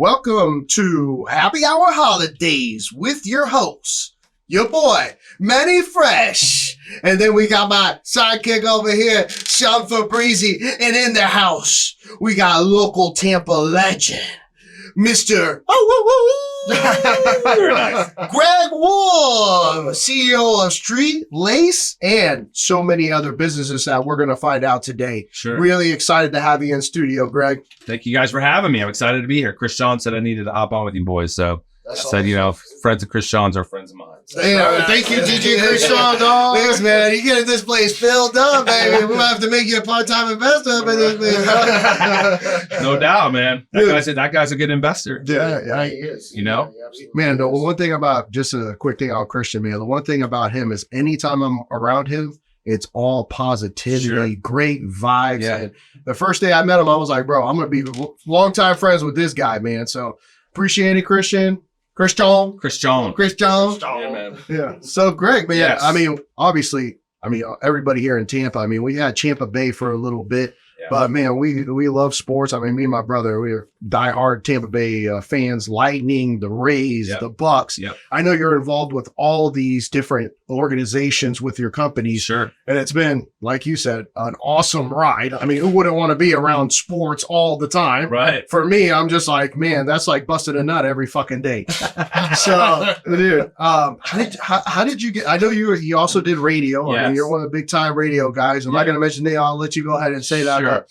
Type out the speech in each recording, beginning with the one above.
Welcome to Happy Hour Holidaze with your host, your boy, Manny Fresh. And then we got my sidekick over here, Sean Fabrizi. And in the house, we got local Tampa legend, Mr. Greg Wolf, CEO of Street, Lace, and so many other businesses that we're going to find out today. Sure. Really excited to have you in studio, Greg. Thank you guys for having me. I'm excited to be here. Chris Sean said I needed to hop on with you boys. So I said, you know, friends of Chris Sean's are friends of mine. So. Thank you, DJ Chris Sean, dog. Thanks, man. You getting this place filled up, baby. We'll have to make you a part-time investor up in this place. No doubt, man. That guy's a good investor. Yeah, he is. You know? Man, the one thing about, just a quick thing on Christian, man, the one thing about him is anytime I'm around him, it's all positivity, great vibes. Yeah. And the first day I met him, I was like, bro, I'm going to be longtime friends with this guy, man. So appreciate it, Christian. Chris Jones. Yeah, man. Yeah. So Greg, man, Yes. I mean, obviously, everybody here in Tampa, I mean, we had Tampa Bay for a little bit, but man, we love sports. I mean, me and my brother, we are diehard Tampa Bay fans, Lightning, the Rays, the Bucks. Yep. I know you're involved with all these different organizations with your companies. Sure. And it's been, like you said, an awesome ride. I mean, who wouldn't want to be around sports all the time? Right. For me, I'm just like, man, that's like busting a nut every fucking day. So, dude, how did you get? I know you also did radio. Yes. I mean, you're one of the big time radio guys. I'm not going to mention names. I'll let you go ahead and say that. Sure.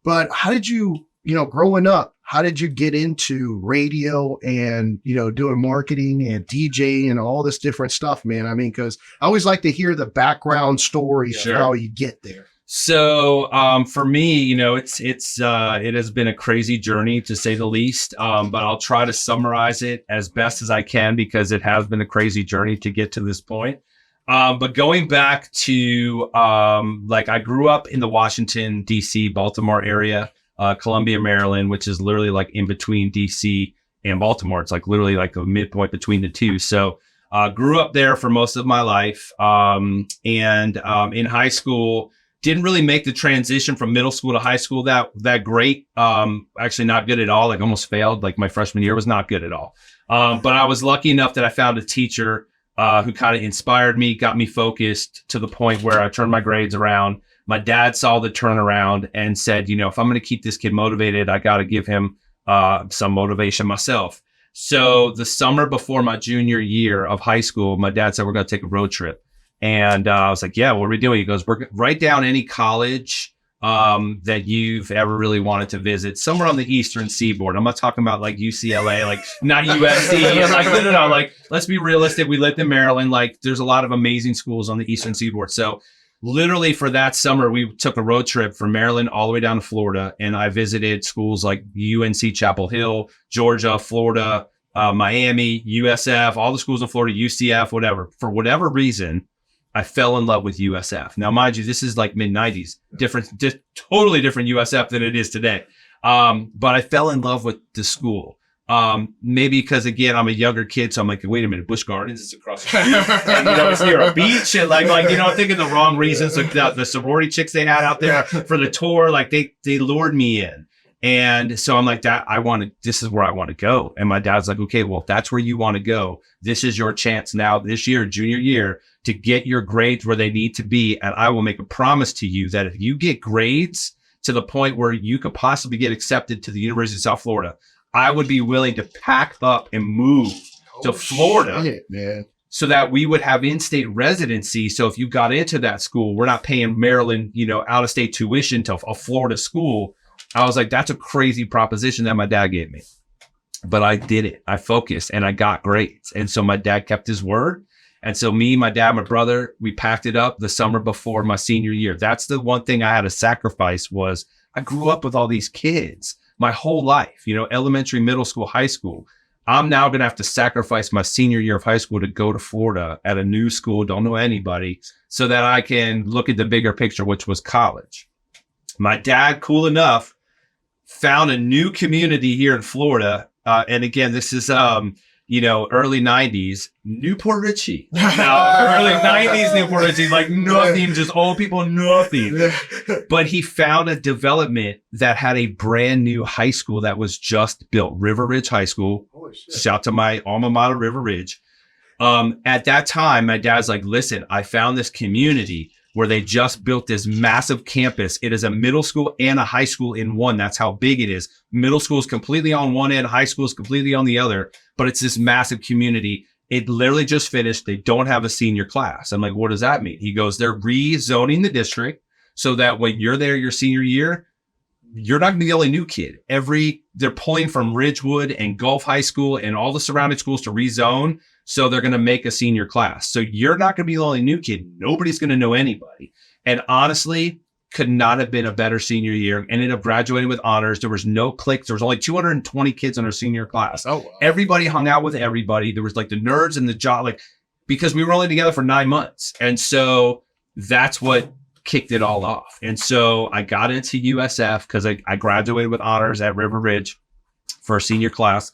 But how did you, growing up, how did you get into radio and, doing marketing and DJing and all this different stuff, man? I mean, because I always like to hear the background story of how you get there. So for me, it has been a crazy journey to say the least. But I'll try to summarize it as best as I can because it has been a crazy journey to get to this point. But going back to I grew up in the Washington, D.C., Baltimore area, Columbia, Maryland, which is literally like in between D.C. and Baltimore. It's like literally like a midpoint between the two. So grew up there for most of my life. And in high school, didn't really make the transition from middle school to high school that great. Actually not good at all. Like almost failed. Like my freshman year was not good at all. But I was lucky enough that I found a teacher who kind of inspired me, got me focused to the point where I turned my grades around. My dad saw the turnaround and said, if I'm going to keep this kid motivated, I got to give him some motivation myself. So the summer before my junior year of high school, my dad said, we're going to take a road trip. And I was like, yeah, what are we doing? He goes, write down any college that you've ever really wanted to visit somewhere on the Eastern Seaboard. I'm not talking about like UCLA, like not USC. Like, no. Like, let's be realistic. We lived in Maryland. Like, there's a lot of amazing schools on the Eastern Seaboard. So literally for that summer, we took a road trip from Maryland all the way down to Florida. And I visited schools like UNC Chapel Hill, Georgia, Florida, Miami, USF, all the schools in Florida, UCF, whatever. For whatever reason, I fell in love with USF. Now, mind you, this is like mid-90s, totally different USF than it is today. But I fell in love with the school. Maybe because, again, I'm a younger kid, so I'm like, wait a minute, Busch Gardens is across the street. And, it's near a beach. And I'm thinking the wrong reasons. Like the sorority chicks they had out there for the tour, like they lured me in. And so I'm like, this is where I want to go. And my dad's like, okay, well, if that's where you want to go, this is your chance now this year, junior year, to get your grades where they need to be. And I will make a promise to you that if you get grades to the point where you could possibly get accepted to the University of South Florida, I would be willing to pack up and move to Florida. Shit, man. So that we would have in-state residency. So if you got into that school, we're not paying Maryland, out-of-state tuition to a Florida school. I was like, that's a crazy proposition that my dad gave me. But I did it. I focused and I got grades. And so my dad kept his word. And so me, my dad, my brother, we packed it up the summer before my senior year. That's the one thing I had to sacrifice was I grew up with all these kids my whole life, elementary, middle school, high school. I'm now going to have to sacrifice my senior year of high school to go to Florida at a new school, don't know anybody, so that I can look at the bigger picture, which was college. My dad, cool enough, found a new community here in Florida. And again, this is, early 90s, Newport Richie. Early 90s Newport Richie, like nothing, just old people, nothing. But he found a development that had a brand new high school that was just built, River Ridge High School. Shout to my alma mater, River Ridge. At that time, my dad's like, listen, I found this community where they just built this massive campus. It is a middle school and a high school in one. That's how big it is. Middle school is completely on one end, high school is completely on the other, but it's this massive community. It literally just finished. They don't have a senior class. I'm like, what does that mean? He goes, they're rezoning the district so that when you're there your senior year, you're not going to be the only new kid. They're pulling from Ridgewood and Gulf High School and all the surrounding schools to rezone. So they're going to make a senior class. So you're not going to be the only new kid. Nobody's going to know anybody. And honestly, could not have been a better senior year. Ended up graduating with honors. There was no cliques. There was only 220 kids in our senior class. Oh, wow. Everybody hung out with everybody. There was like the nerds and the job, because we were only together for 9 months. And so that's what kicked it all off. And so I got into USF because I graduated with honors at River Ridge for a senior class.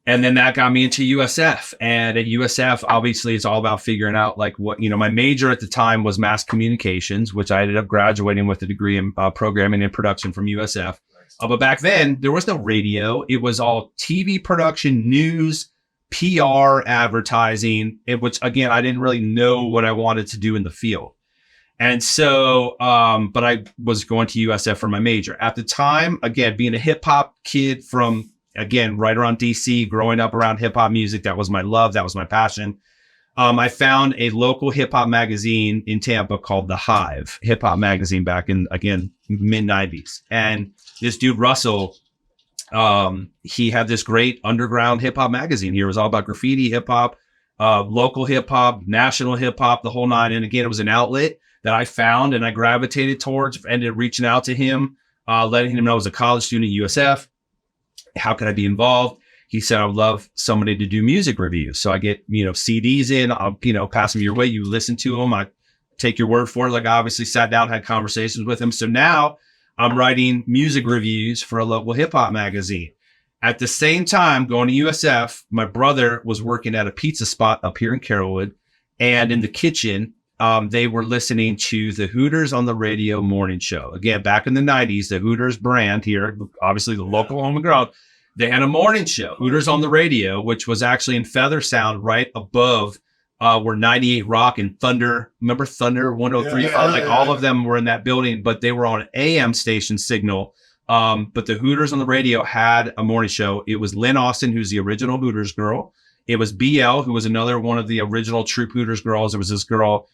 And then that got me into USF. And at USF, obviously, it's all about figuring out my major at the time was mass communications, which I ended up graduating with a degree in programming and production from USF. But back then, there was no radio. It was all TV production, news, PR, advertising, which, again, I didn't really know what I wanted to do in the field. And so, but I was going to USF for my major. At the time, again, being a hip hop kid from, again, right around DC, growing up around hip hop music, that was my love. That was my passion. I found a local hip hop magazine in Tampa called The Hive hip hop magazine back in, again, mid 90s. And this dude, Russell, he had this great underground hip hop magazine here. It was all about graffiti, hip hop, local hip hop, national hip hop, the whole nine. And again, it was an outlet that I found and I gravitated towards, ended up reaching out to him, letting him know I was a college student at USF. How could I be involved? He said, I would love somebody to do music reviews. So I get, CDs in, I'll, pass them your way. You listen to them. I take your word for it. Like I obviously sat down, had conversations with him. So now I'm writing music reviews for a local hip hop magazine. At the same time, going to USF, my brother was working at a pizza spot up here in Carrollwood. And in the kitchen, they were listening to the Hooters on the radio morning show. Again, back in the 90s, the Hooters brand here, obviously the local on the ground, they had a morning show, Hooters on the radio, which was actually in Feather Sound right above where 98 Rock and Thunder, remember Thunder 103? All of them were in that building, but they were on an AM station signal. But the Hooters on the radio had a morning show. It was Lynn Austin, who's the original Hooters girl. It was BL, who was another one of the original Troop Hooters girls. It was this girl,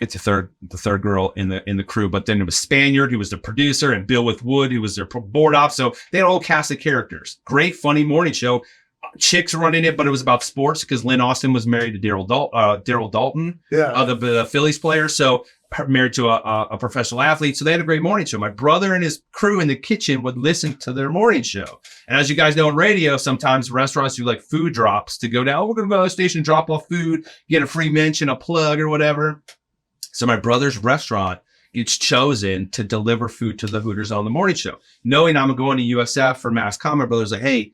it's the third girl in the crew, but then it was Spaniard, who was the producer, and Bill with Wood, who was their board op. So they had a whole cast of characters. Great, funny morning show. Chicks running it, but it was about sports because Lynn Austin was married to Daryl Dalton, the Phillies player. So married to a professional athlete. So they had a great morning show. My brother and his crew in the kitchen would listen to their morning show. And as you guys know, in radio, sometimes restaurants do like food drops to go down. Oh, we're going to go to the station, drop off food, get a free mention, a plug or whatever. So my brother's restaurant gets chosen to deliver food to the Hooters on the morning show. Knowing I'm going to USF for mass comm, my brother's like, hey,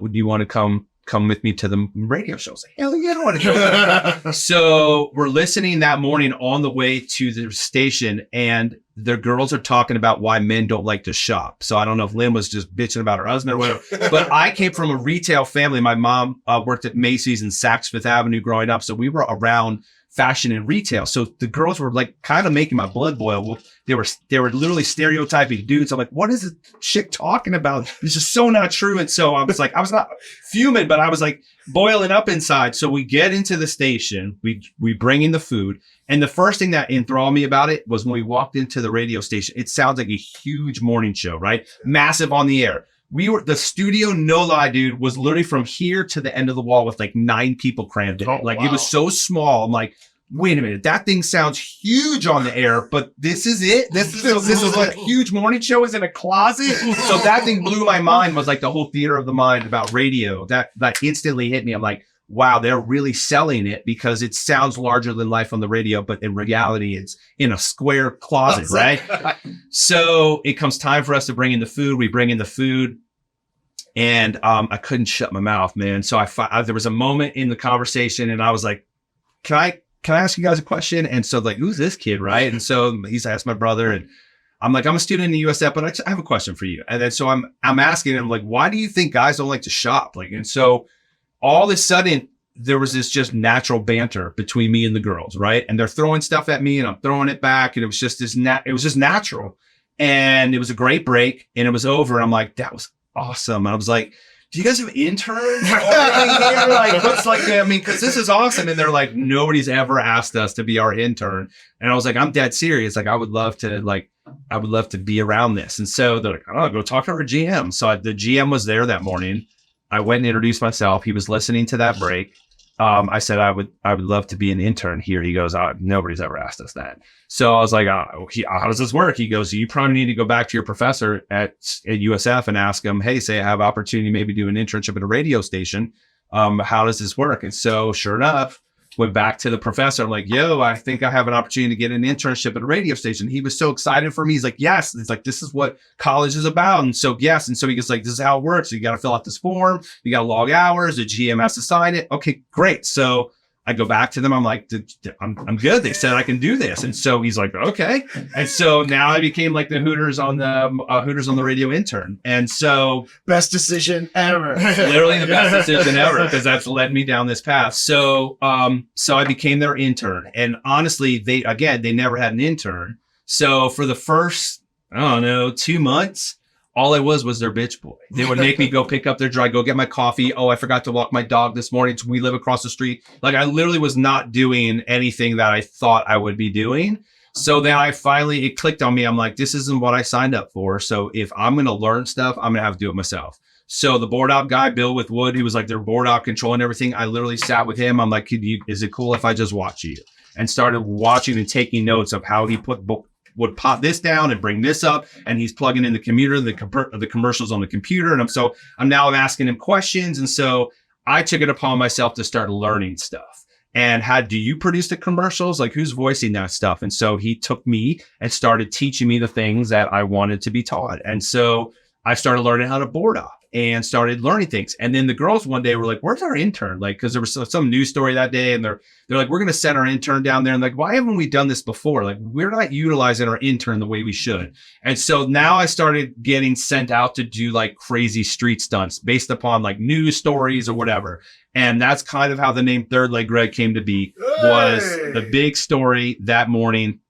would you want to come with me to the radio show? I was like, hell yeah, I want to go. So we're listening that morning on the way to the station, and the girls are talking about why men don't like to shop. So I don't know if Lynn was just bitching about her husband or whatever, but I came from a retail family. My mom worked at Macy's and Saks Fifth Avenue growing up. So we were around fashion and retail. So the girls were like kind of making my blood boil. They were literally stereotyping dudes. I'm like, what is this chick talking about? This is so not true. And so I was not fuming, but I was like boiling up inside. So we get into the station, we bring in the food. And the first thing that enthralled me about it was when we walked into the radio station, it sounds like a huge morning show, right? Massive on the air. The studio, no lie, dude, was literally from here to the end of the wall with like 9 people crammed in. It was so small. I'm like, wait a minute, that thing sounds huge on the air, but this is it? This is like a huge morning show is in a closet? So that thing blew my mind, was like the whole theater of the mind about radio. That instantly hit me. I'm like, wow, they're really selling it because it sounds larger than life on the radio, but in reality, it's in a square closet, right? So it comes time for us to bring in the food. We bring in the food. And I couldn't shut my mouth, man. So there was a moment in the conversation and I was like, can I ask you guys a question? And so like, who's this kid, right? And so he's asked my brother, and I'm like, I'm a student in the USF, but I have a question for you. And then so I'm asking him, like, why do you think guys don't like to shop? Like, and so all of a sudden there was this just natural banter between me and the girls, right? And they're throwing stuff at me and I'm throwing it back. And it was just it was just natural. And it was a great break and it was over. And I'm like, that was awesome. And I was like, do you guys have interns? Like, what's like, I mean, cause this is awesome. And they're like, nobody's ever asked us to be our intern. And I was like, I'm dead serious. Like, I would love to be around this. And so they're like, oh, go talk to our GM. So the GM was there that morning. I went and introduced myself. He was listening to that break. I said, I would love to be an intern here. He goes, nobody's ever asked us that. So I was like, how does this work? He goes, you probably need to go back to your professor at USF and ask him, hey, say I have opportunity, maybe do an internship at a radio station. How does this work? And so sure enough, went back to the professor. I'm like, yo, I think I have an opportunity to get an internship at a radio station. He was so excited for me. He's like, yes. It's like, this is what college is about. And so, yes. And so he goes like, this is how it works. You got to fill out this form. You got to log hours. The GM has to sign it. Okay, great. So I go back to them. I'm like, I'm good. They said I can do this. And so he's like, okay. And so now I became like the Hooters on the radio intern. And so best decision ever. Literally the best decision ever, because that's led me down this path. So I became their intern. And honestly, they never had an intern. So for the first, 2 months, all I was their bitch boy. They would make me go pick up their dry, go get my coffee. Oh, I forgot to walk my dog this morning. We live across the street. Like, I literally was not doing anything that I thought I would be doing. So then it clicked on me. I'm like, this isn't what I signed up for. So if I'm going to learn stuff, I'm going to have to do it myself. So the board op guy, Bill with Wood, he was like their board op control and everything. I literally sat with him. I'm like, is it cool if I just watch you? And started watching and taking notes of how he would pop this down and bring this up, and he's plugging in the computer, the commercials on the computer. And I'm now asking him questions. And so I took it upon myself to start learning stuff. And do you produce the commercials? Like, who's voicing that stuff? And so he took me and started teaching me the things that I wanted to be taught. And so I started learning how to board op and started learning things. And then the girls one day were like, where's our intern? Like, cause there was some news story that day and they're like, we're going to send our intern down there. And like, why haven't we done this before? Like, we're not utilizing our intern the way we should. And so now I started getting sent out to do like crazy street stunts based upon like news stories or whatever. And that's kind of how the name Third Leg Greg came to be. Was the big story that morning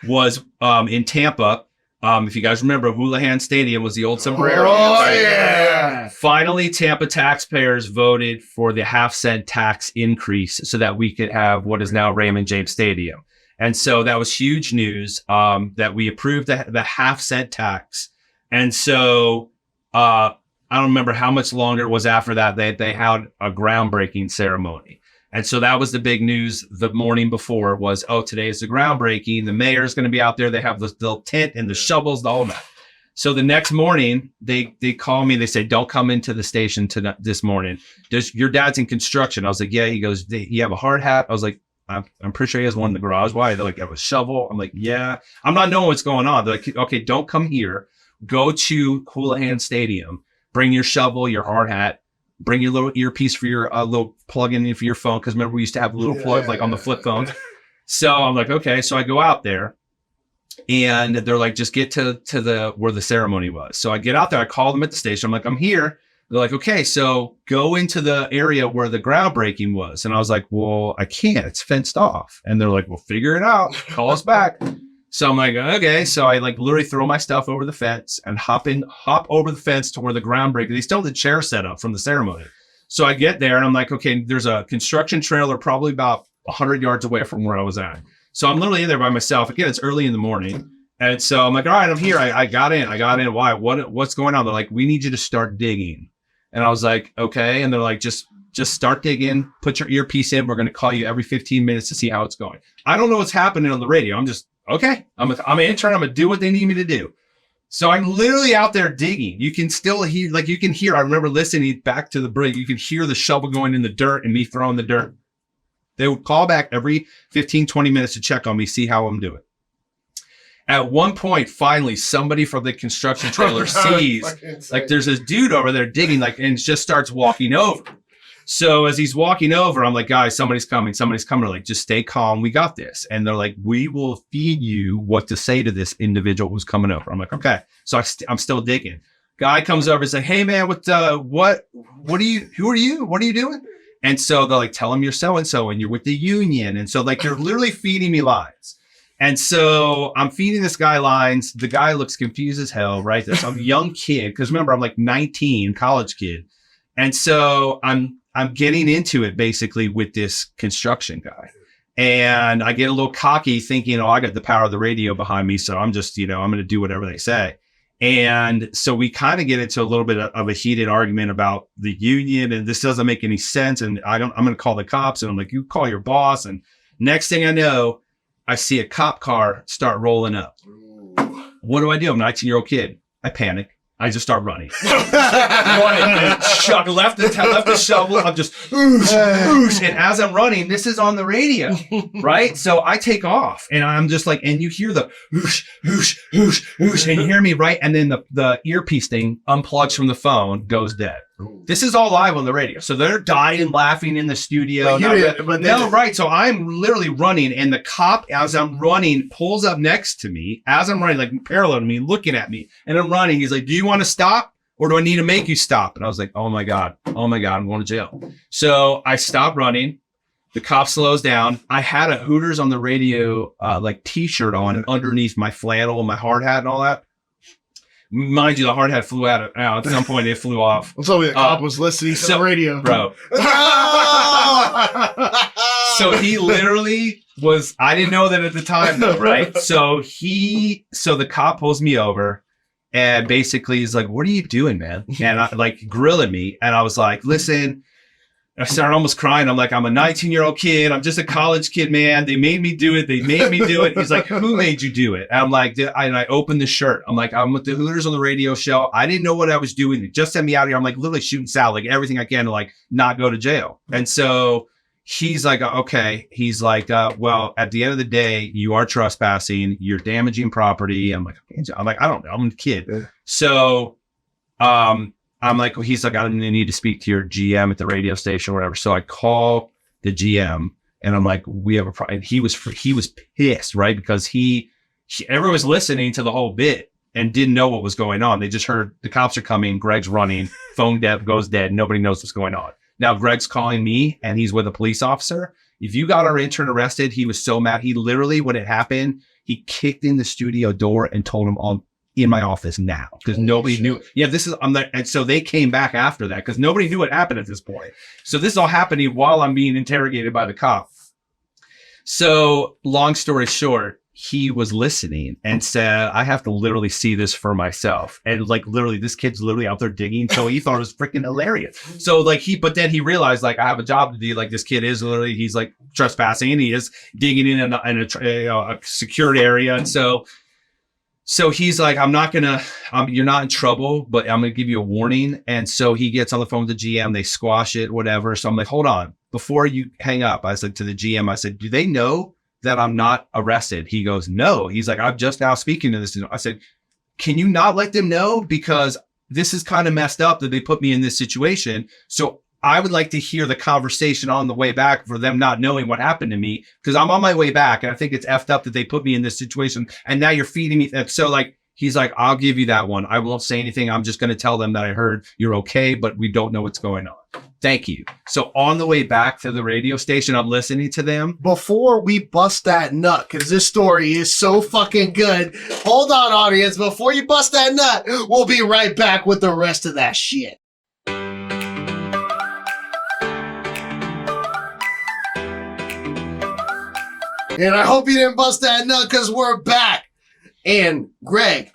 was in Tampa. If you guys remember, Houlihan Stadium was the old sombrero. Oh, yeah. Finally, Tampa taxpayers voted for the half-cent tax increase so that we could have what is now Raymond James Stadium. And so that was huge news, that we approved the half-cent tax. And so I don't remember how much longer it was after that they had a groundbreaking ceremony. And so that was the big news the morning before was, today is the groundbreaking. The mayor's going to be out there. They have the tent and the shovels, all that. So the next morning, they call me. They say, don't come into the station this morning. Your dad's in construction. I was like, yeah. He goes, you have a hard hat? I was like, I'm pretty sure he has one in the garage. Why? They're like, I have a shovel. I'm like, yeah. I'm not knowing what's going on. They're like, okay, don't come here. Go to Houlihan Stadium. Bring your shovel, your hard hat. Bring your little earpiece for your little plug-in for your phone. Because remember, we used to have little plugs like on the flip phones. So I'm like, okay. So I go out there and they're like, just get to where the ceremony was. So I get out there. I call them at the station. I'm like, I'm here. They're like, okay, so go into the area where the groundbreaking was. And I was like, well, I can't. It's fenced off. And they're like, well, figure it out. Call us back. So I'm like, okay. So I like literally throw my stuff over the fence and hop over the fence to where the groundbreaking. They still had the chair set up from the ceremony. So I get there and I'm like, okay, there's a construction trailer probably about 100 yards away from where I was at. So I'm literally in there by myself. Again, it's early in the morning. And so I'm like, all right, I'm here. I got in. Why? What's going on? They're like, we need you to start digging. And I was like, okay. And they're like, just start digging, put your earpiece in. We're going to call you every 15 minutes to see how it's going. I don't know what's happening on the radio. I'm just, okay, I'm an intern. I'm going to do what they need me to do. So I'm literally out there digging. You can still hear, I remember listening back to the break. You can hear the shovel going in the dirt and me throwing the dirt. They would call back every 15, 20 minutes to check on me, see how I'm doing. At one point, finally, somebody from the construction trailer sees, like, there's this dude over there digging, like, and just starts walking over. So as he's walking over, I'm like, guys, somebody's coming. They're like, just stay calm. We got this. And they're like, we will feed you what to say to this individual who's coming over. I'm like, okay. So I'm still digging. Guy comes over and says, hey man, who are you? What are you doing? And so they're like, tell him you're so-and-so and you're with the union. And so like, they're literally feeding me lines. And so I'm feeding this guy lines. The guy looks confused as hell, right? There's some young kid. Cause remember, I'm like 19, college kid. And so I'm getting into it basically with this construction guy. And I get a little cocky thinking, I got the power of the radio behind me. So I'm just, I'm going to do whatever they say. And so we kind of get into a little bit of a heated argument about the union and this doesn't make any sense. And I'm going to call the cops and I'm like, you call your boss. And next thing I know, I see a cop car start rolling up. What do? I'm a 19-year-old kid. I panic. I just start running. Left the shovel. I'm just, oosh. And as I'm running, this is on the radio, right? So I take off and I'm just like, and you hear the oosh, oosh, oosh, oosh, and you hear me, right? And then the earpiece thing unplugs from the phone, goes dead. This is all live on the radio. So they're dying, laughing in the studio. Right. So I'm literally running and the cop, as I'm running, pulls up next to me as I'm running, like parallel to me, looking at me. And I'm running. He's like, do you want to stop or do I need to make you stop? And I was like, oh my God, I'm going to jail. So I stopped running. The cop slows down. I had a Hooters on the radio, like t-shirt on underneath my flannel and my hard hat and all that. Mind you, the hard hat flew out at some point. It flew off. So the cop was listening to the radio, bro. So he literally was. I didn't know that at the time, though, right? So the cop pulls me over, and basically he's like, "What are you doing, man?" And I like grilling me, and I was like, "Listen." I started almost crying. I'm like, I'm a 19-year-old kid. I'm just a college kid, man. They made me do it. He's like, who made you do it? And I'm like, and I opened the shirt. I'm like, I'm with the Hooters on the radio show. I didn't know what I was doing. They just sent me out here. I'm like literally shooting salad, like everything I can to like not go to jail. And so he's like, okay. He's like, well, at the end of the day, you are trespassing. You're damaging property. I'm like, I don't know. I'm a kid. So, I'm like, well, he's like, I need to speak to your GM at the radio station or whatever. So I call the GM and I'm like, we have a problem. And he was pissed, right? Because everyone was listening to the whole bit and didn't know what was going on. They just heard the cops are coming. Greg's running, phone goes dead. Nobody knows what's going on. Now Greg's calling me and he's with a police officer. If you got our intern arrested, he was so mad. He literally, when it happened, he kicked in the studio door and told him in my office now because nobody knew. Yeah, and so they came back after that because nobody knew what happened at this point. So this is all happening while I'm being interrogated by the cop. So long story short, he was listening and said, I have to literally see this for myself. And like literally this kid's literally out there digging. So he thought it was freaking hilarious. So like but then he realized like I have a job to do. Like this kid is literally, he's like trespassing. He is digging in a secured area. And so he's like, you're not in trouble, but I'm going to give you a warning. And so he gets on the phone with the GM, they squash it, whatever. So I'm like, hold on, before you hang up, I said to the GM, I said, do they know that I'm not arrested? He goes, no. He's like, I'm just now speaking to this. I said, can you not let them know? Because this is kind of messed up that they put me in this situation. So I would like to hear the conversation on the way back for them not knowing what happened to me because I'm on my way back and I think it's effed up that they put me in this situation and now you're feeding me. So like, he's like, I'll give you that one. I won't say anything. I'm just going to tell them that I heard you're okay, but we don't know what's going on. Thank you. So on the way back to the radio station, I'm listening to them. Before we bust that nut, because this story is so fucking good. Hold on, audience. Before you bust that nut, we'll be right back with the rest of that shit. And I hope you didn't bust that nut because we're back. And Greg,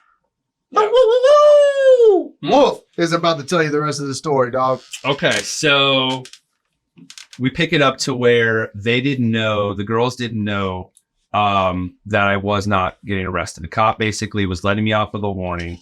Wolf is about to tell you the rest of the story, dog. Okay, so we pick it up to where they didn't know, the girls didn't know that I was not getting arrested. The cop basically was letting me off with a warning.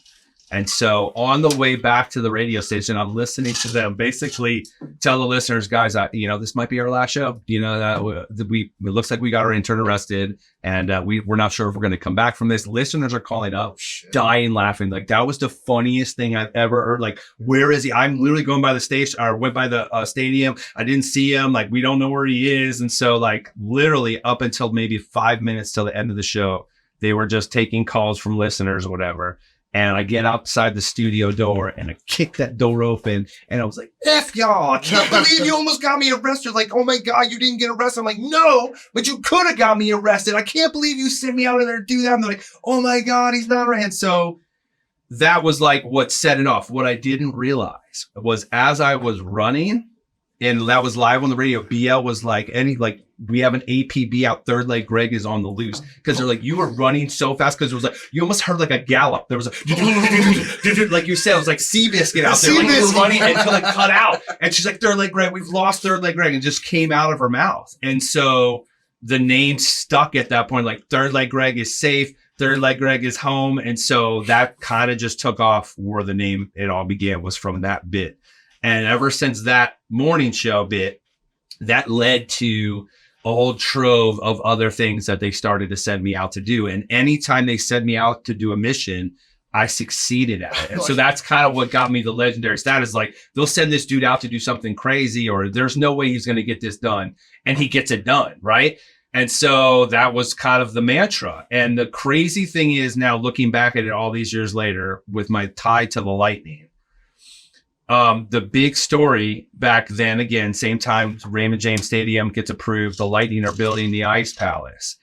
And so on the way back to the radio station, I'm listening to them basically tell the listeners, guys, this might be our last show. It looks like we got our intern arrested, and we're not sure if we're going to come back from this. Listeners are calling up, dying laughing. Like, that was the funniest thing I've ever heard. Like, where is he? I'm literally going by the station, or went by the stadium. I didn't see him. Like, we don't know where he is. And so, like, literally up until maybe 5 minutes till the end of the show, they were just taking calls from listeners or whatever. And I get outside the studio door and I kick that door open and I was like, F y'all, I can't believe you almost got me arrested. Like, oh my God, you didn't get arrested. I'm like, no, but you could have got me arrested. I can't believe you sent me out of there to do that. And they're like, oh my God, he's not arrested. And so that was like what set it off. What I didn't realize was as I was running, and that was live on the radio, BL was like, we have an APB out, third leg Greg is on the loose. Because they're like, you were running so fast, because it was like, you almost heard like a gallop. There was a, like you said, it was like Seabiscuit out there. Like, you were running until it cut out. And she's like, third leg Greg, we've lost third leg Greg. And just came out of her mouth. And so the name stuck at that point, like third leg Greg is safe. Third leg Greg is home. And so that kind of just took off where the name, it all began, was from that bit. And ever since that morning show bit, that led to a whole trove of other things that they started to send me out to do. And anytime they send me out to do a mission, I succeeded at it. And so that's kind of what got me the legendary status. Like, they'll send this dude out to do something crazy, or there's no way he's going to get this done. And he gets it done, right? And so that was kind of the mantra. And the crazy thing is, now looking back at it all these years later with my tie to the Lightning, the big story back then, again, same time Raymond James Stadium gets approved, the Lightning are building the Ice Palace.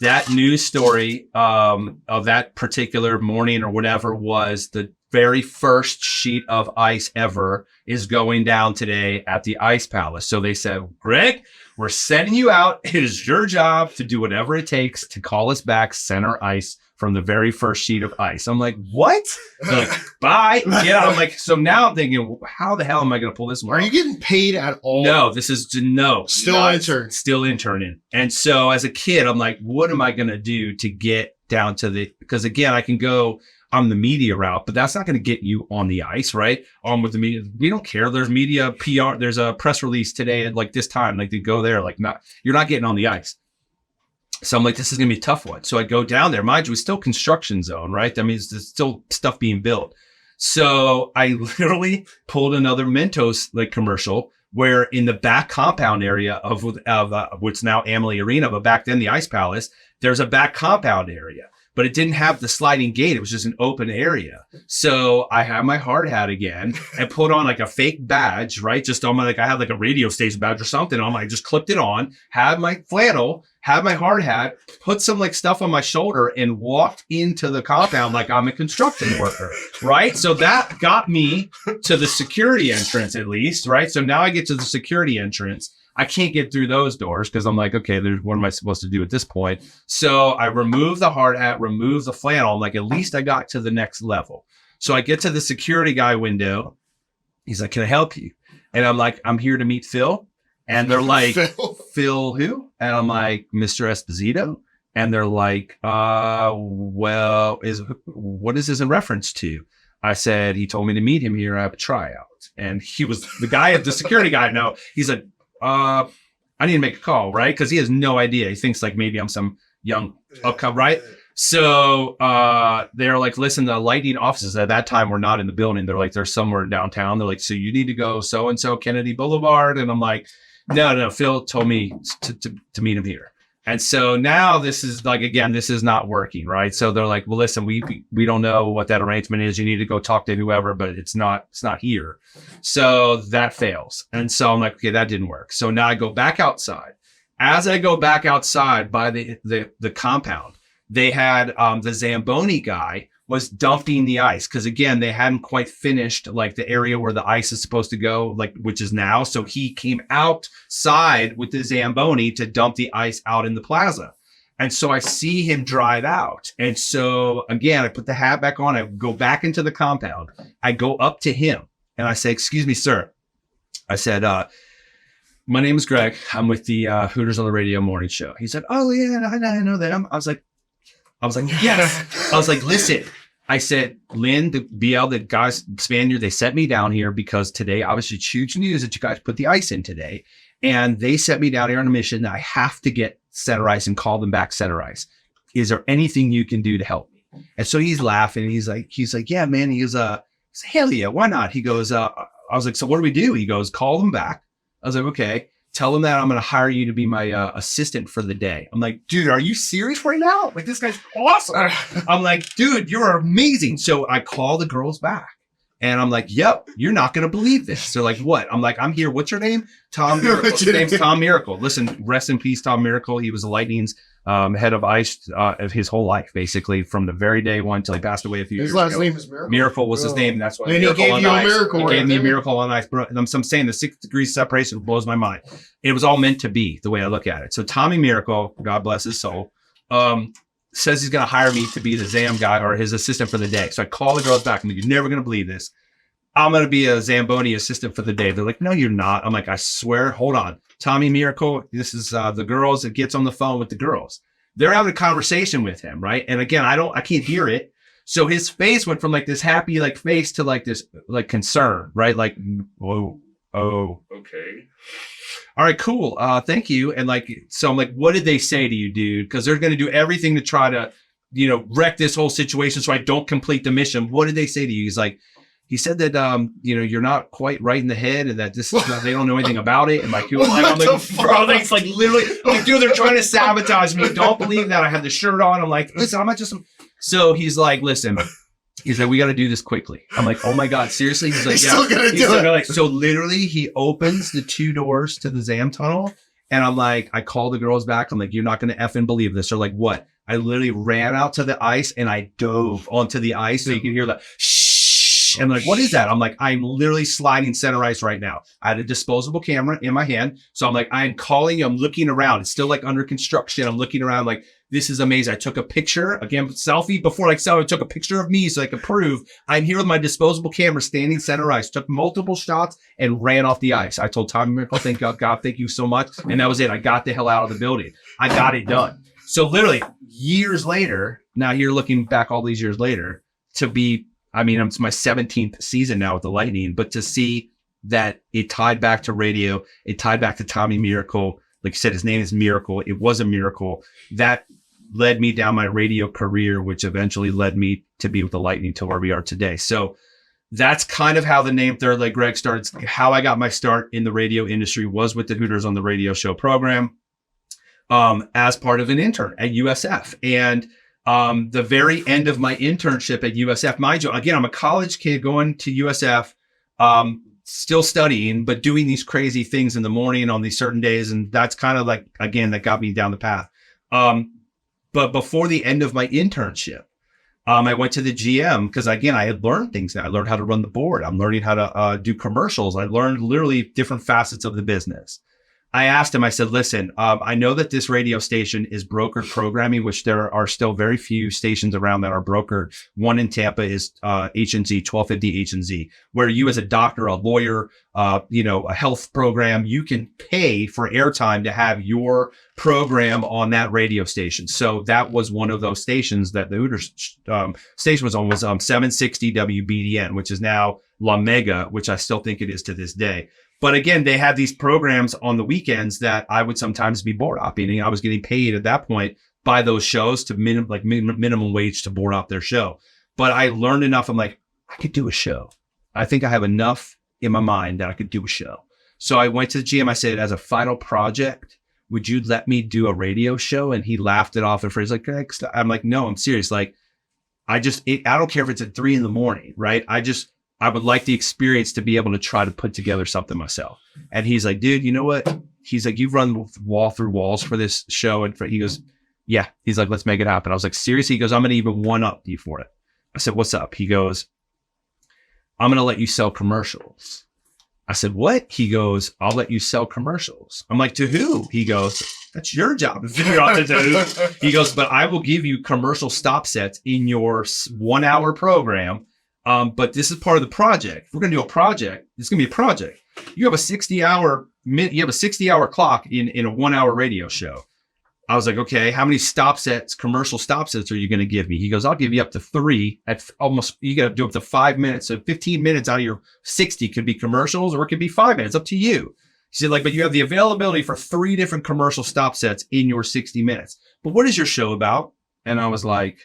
That news story of that particular morning or whatever was the very first sheet of ice ever is going down today at the Ice Palace. So they said, Greg, we're sending you out. It is your job to do whatever it takes to call us back center ice from the very first sheet of ice. I'm like, what? They're like, bye. Yeah. I'm like, so now I'm thinking, how the hell am I going to pull this one? Are you getting paid at all? No, this is Still intern. Still interning. And so as a kid, I'm like, what am I going to do to get down to because again, I can go on the media route, but that's not going to get you on the ice, right? On with the media. We don't care. There's media PR. There's a press release today at like this time, like to go there, like you're not getting on the ice. So I'm like, this is going to be a tough one. So I go down there. Mind you, it's still construction zone, right? That means there's still stuff being built. So I literally pulled another Mentos like commercial where in the back compound area of what's now Amalie Arena, but back then the Ice Palace, there's a back compound area, but it didn't have the sliding gate. It was just an open area. So I had my hard hat again and put on like a fake badge, right? Just on my, like I had like a radio station badge or something on. I just clipped it on, had my flannel, had my hard hat, put some like stuff on my shoulder and walked into the compound like I'm a construction worker, right? So that got me to the security entrance at least, right? So now I get to the security entrance. I can't get through those doors because I'm like, okay, what am I supposed to do at this point? So I remove the hard hat, remove the flannel. I'm like, at least I got to the next level. So I get to the security guy window. He's like, can I help you? And I'm like, I'm here to meet Phil. And they're like, Phil who? And I'm like, Mr. Esposito. And they're like, well, what is this in reference to? I said, he told me to meet him here at a tryout. And he was the guy, the security guy. No, he's like, I need to make a call, right? Because he has no idea. He thinks like maybe I'm some young upcoming, right? So they're like, listen, the Lightning offices at that time were not in the building. They're like, they're somewhere downtown. They're like, so you need to go so-and-so Kennedy Boulevard. And I'm like, no, Phil told me to meet him here. And so now this is like, again, this is not working, right? So they're like, well, listen, we don't know what that arrangement is. You need to go talk to whoever, but it's not here. So that fails. And so I'm like, okay, that didn't work. So now I go back outside. As I go back outside by the compound, they had the Zamboni guy was dumping the ice because again they hadn't quite finished like the area where the ice is supposed to go, like which is now. So he came outside with the Zamboni to dump the ice out in the plaza. And so I see him drive out. And so again, I put the hat back on. I go back into the compound. I go up to him and I say, excuse me, sir. I said, my name is Greg. I'm with the Hooters on the Radio morning show. He said, oh yeah, I know that. I was like, yes. I was like, listen, I said, Lynn, the BL, the guys, Spaniard, they sent me down here because today, obviously, it's huge news that you guys put the ice in today. And they sent me down here on a mission that I have to get center ice and call them back center ice. Is there anything you can do to help me? And so he's laughing. He's like, yeah, man. He goes, hell yeah, why not? He goes, I was like, so what do we do? He goes, call them back. I was like, okay. Tell them that I'm going to hire you to be my assistant for the day. I'm like, dude, are you serious right now? Like, this guy's awesome. I'm like, dude, you're amazing. So I call the girls back and I'm like, yep, you're not going to believe this. They're like, what? I'm like, I'm here. What's your name? Tom Miracle. His name's Tom Miracle. Listen, rest in peace, Tom Miracle. He was the Lightning's head of ice of his whole life, basically, from the very day one till he passed away a few years ago. His last name is Miracle. Miracle was his name. That's why. And he gave you a miracle. He gave me a miracle on ice. Bro, I'm saying the 6 degrees separation blows my mind. It was all meant to be the way I look at it. So Tommy Miracle, God bless his soul, says he's going to hire me to be the Zam guy or his assistant for the day. So I call the girls back. I'm like, you're never going to believe this. I'm going to be a Zamboni assistant for the day. They're like, no, you're not. I'm like, I swear, hold on. Tommy Miracle, this is the girls that gets on the phone with the girls. They're having a conversation with him, right? And again, I can't hear it. So his face went from like this happy like face to like this like concern, right? Like, whoa, oh, okay. All right, cool. Thank you. And like, so I'm like, what did they say to you, dude? Because they're going to do everything to try to, wreck this whole situation so I don't complete the mission. What did they say to you? He's like, he said that, you're not quite right in the head and that this is not, they don't know anything about it. And like, I'm like, bro, it's like literally, I'm like, dude, they're trying to sabotage me. Don't believe that. I have the shirt on. I'm like, listen, I'm not just, so he's like, listen, he's like, we got to do this quickly. I'm like, oh my God, seriously? He's like, yeah. He's like, so literally he opens the 2 doors to the Zam tunnel. And I'm like, I call the girls back. I'm like, you're not going to effing believe this. They're like, what? I literally ran out to the ice and I dove onto the ice so you can hear the shh. And like, what is that? I'm like, I'm literally sliding center ice right now. I had a disposable camera in my hand. So I'm like, I'm calling you. I'm looking around. It's still like under construction. I'm looking around like, this is amazing. I took a picture, again, selfie before like selfie. I took a picture of me so I could prove I'm here with my disposable camera standing center ice. Took multiple shots and ran off the ice. I told Tommy Miracle, thank God, thank you so much. And that was it. I got the hell out of the building. I got it done. So literally years later, now you're looking back all these years later to be, it's my 17th season now with the Lightning, but to see that it tied back to radio, it tied back to Tommy Miracle. Like you said, his name is Miracle. It was a miracle. That led me down my radio career, which eventually led me to be with the Lightning till where we are today. So that's kind of how the name Third Leg Greg started. How I got my start in the radio industry was with the Hooters on the radio show program as part of an intern at USF. And the very end of my internship at USF, mind you, again, I'm a college kid going to USF, still studying, but doing these crazy things in the morning on these certain days. And that's kind of like, again, that got me down the path. But before the end of my internship, I went to the GM because, again, I had learned things. I learned how to run the board. I'm learning how to do commercials. I learned literally different facets of the business. I asked him, I said, listen, I know that this radio station is brokered programming, which there are still very few stations around that are brokered. One in Tampa is H&Z, 1250 H&Z, where you as a doctor, a lawyer, a health program, you can pay for airtime to have your program on that radio station. So that was one of those stations that the Hooters station was on, was 760 WBDN, which is now La Mega, which I still think it is to this day. But again, they had these programs on the weekends that I would sometimes be board operating. I was getting paid at that point by those shows to minimum wage to board op their show. But I learned enough. I'm like, I could do a show. I think I have enough in my mind that I could do a show. So I went to the GM. I said, as a final project, would you let me do a radio show? And he laughed it off. And he's like, I'm like, no, I'm serious. Like, I don't care if it's at 3 a.m, right? I would like the experience to be able to try to put together something myself. And he's like, dude, you know what? He's like, you've run wall through walls for this show. And he goes, yeah. He's like, let's make it happen. I was like, seriously? He goes, I'm going to even one up you for it. I said, what's up? He goes, I'm going to let you sell commercials. I said, what? He goes, I'll let you sell commercials. I'm like, to who? He goes, that's your job to figure out to who. He goes, but I will give you commercial stop sets in your 1 hour program. But this is part of the project. If we're going to do a project, it's going to be a project. You have a 60 hour clock in a 1 hour radio show. I was like, okay, how many commercial stop sets are you going to give me? He goes, I'll give you up to 3 at almost, you got to do up to 5 minutes. So 15 minutes out of your 60 could be commercials or it could be 5 minutes, up to you. He said, like, but you have the availability for 3 different commercial stop sets in your 60 minutes. But what is your show about? And I was like,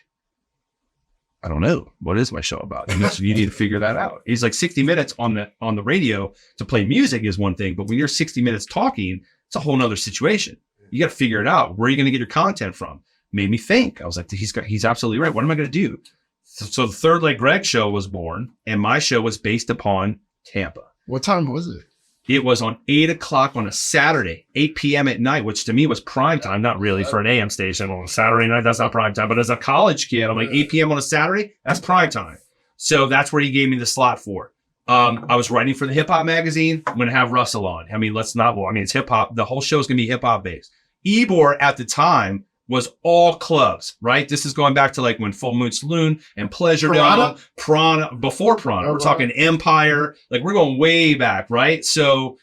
I don't know. What is my show about? You need to figure that out. He's like, 60 minutes on the radio to play music is one thing, but when you're 60 minutes talking, it's a whole nother situation. You got to figure it out. Where are you going to get your content from? Made me think. I was like, he's absolutely right. What am I going to do? So the Third Leg Greg show was born, and my show was based upon Tampa. What time was it? It was on 8 o'clock on a Saturday, 8 p.m. at night, which to me was prime time. Not really for an AM station on a Saturday night. That's not prime time. But as a college kid, I'm like 8 p.m. on a Saturday. That's prime time. So that's where he gave me the slot for. I was writing for the hip hop magazine. I'm going to have Russell on. I mean, it's hip hop. The whole show is going to be hip hop based. Ybor at the time was all clubs, right? This is going back to like when Full Moon Saloon and Pleasure Dome, Prana, before Prana. We're talking Empire. Like we're going way back, right? So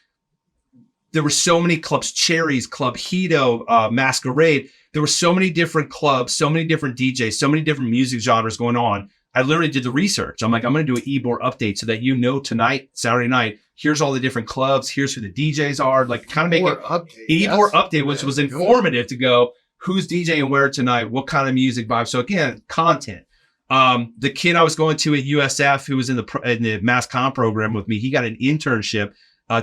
there were so many clubs, Cherries, Club Hito, Masquerade. There were so many different clubs, so many different DJs, so many different music genres going on. I literally did the research. I'm like, I'm going to do an Ybor update so that you know tonight, Saturday night, here's all the different clubs. Here's who the DJs are. Like kind of make it Ybor update, which was informative to go, who's DJing where tonight? What kind of music vibe? So again, content. The kid I was going to at USF who was in the mass comm program with me, he got an internship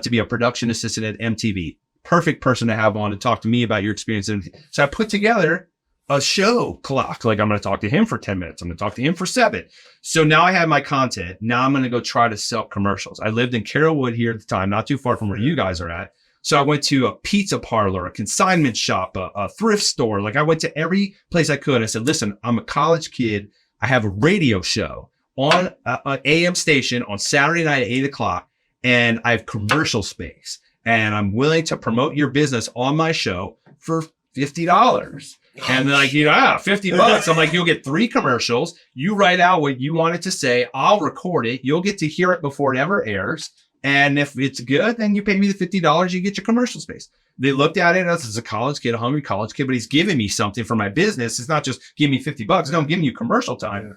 to be a production assistant at MTV. Perfect person to have on to talk to me about your experience. And so I put together a show clock. Like I'm going to talk to him for 10 minutes. I'm going to talk to him for 7. So now I have my content. Now I'm going to go try to sell commercials. I lived in Carrollwood here at the time, not too far from where you guys are at. So I went to a pizza parlor, a consignment shop, a thrift store. Like I went to every place I could. I said, listen, I'm a college kid. I have a radio show on an AM station on Saturday night at 8 o'clock. And I have commercial space. And I'm willing to promote your business on my show for $50. And they're like, $50. I'm like, you'll get 3 commercials. You write out what you want it to say. I'll record it. You'll get to hear it before it ever airs. And if it's good, then you pay me the $50. You get your commercial space. They looked at it as a college kid, a hungry college kid, but he's giving me something for my business. It's not just give me $50. No, I'm giving you commercial time. Yeah.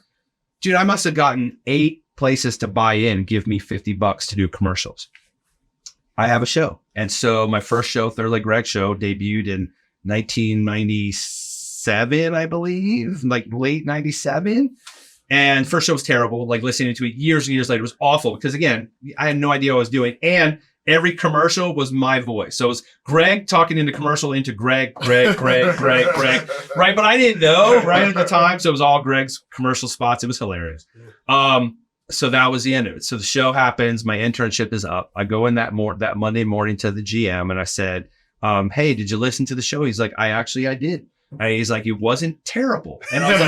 Dude, I must have gotten 8 places to buy in, give me $50 to do commercials. I have a show. And so my first show, Third Leg Greg show, debuted in 1997, I believe, like late 97. And first show was terrible. Like listening to it years and years later, it was awful because again, I had no idea what I was doing. And every commercial was my voice. So it was Greg talking in the commercial into Greg. Right. But I didn't know right at the time. So it was all Greg's commercial spots. It was hilarious. So that was the end of it. So the show happens. My internship is up. I go in that Monday morning to the GM and I said, hey, did you listen to the show? He's like, I did. And he's like, it wasn't terrible. And I was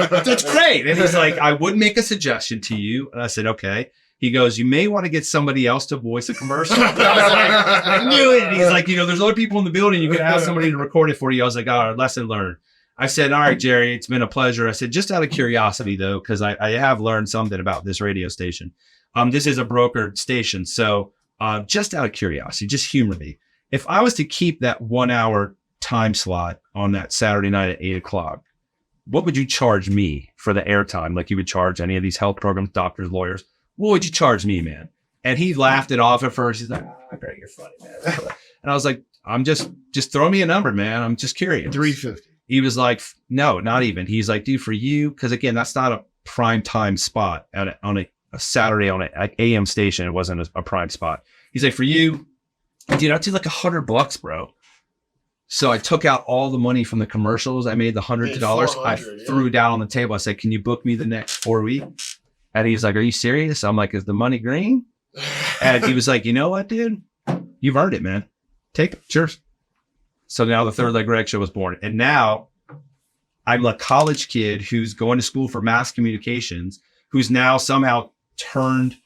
like, that's great. And he's like, I would make a suggestion to you. And I said, okay. He goes, you may want to get somebody else to voice a commercial. I was like, I knew it. And he's like, there's other people in the building. You could ask somebody to record it for you. I was like, all right, lesson learned. I said, all right, Jerry, it's been a pleasure. I said, just out of curiosity, though, because I have learned something about this radio station. This is a brokered station. So just out of curiosity, just humor me. If I was to keep that 1 hour time slot on that Saturday night at 8 o'clock, what would you charge me for the airtime? Like you would charge any of these health programs, doctors, lawyers. What would you charge me, man? And he laughed it off at first. He's like, Greg, you're funny, man. And I was like, I'm just throw me a number, man. I'm just curious. $350. He was like, no, not even. He's like, dude, for you, because again, that's not a prime time spot on a Saturday on an AM station. It wasn't a prime spot. He's like, for you, dude, I'd do like $100, bro. So I took out all the money from the commercials. I made the $100. I threw down on the table. I said, can you book me the next 4 weeks? And he's like, are you serious? I'm like, is the money green? And he was like, you know what, dude? You've earned it, man. Take it. Cheers. So now the Third Leg Greg show was born. And now I'm a college kid who's going to school for mass communications, who's now somehow turned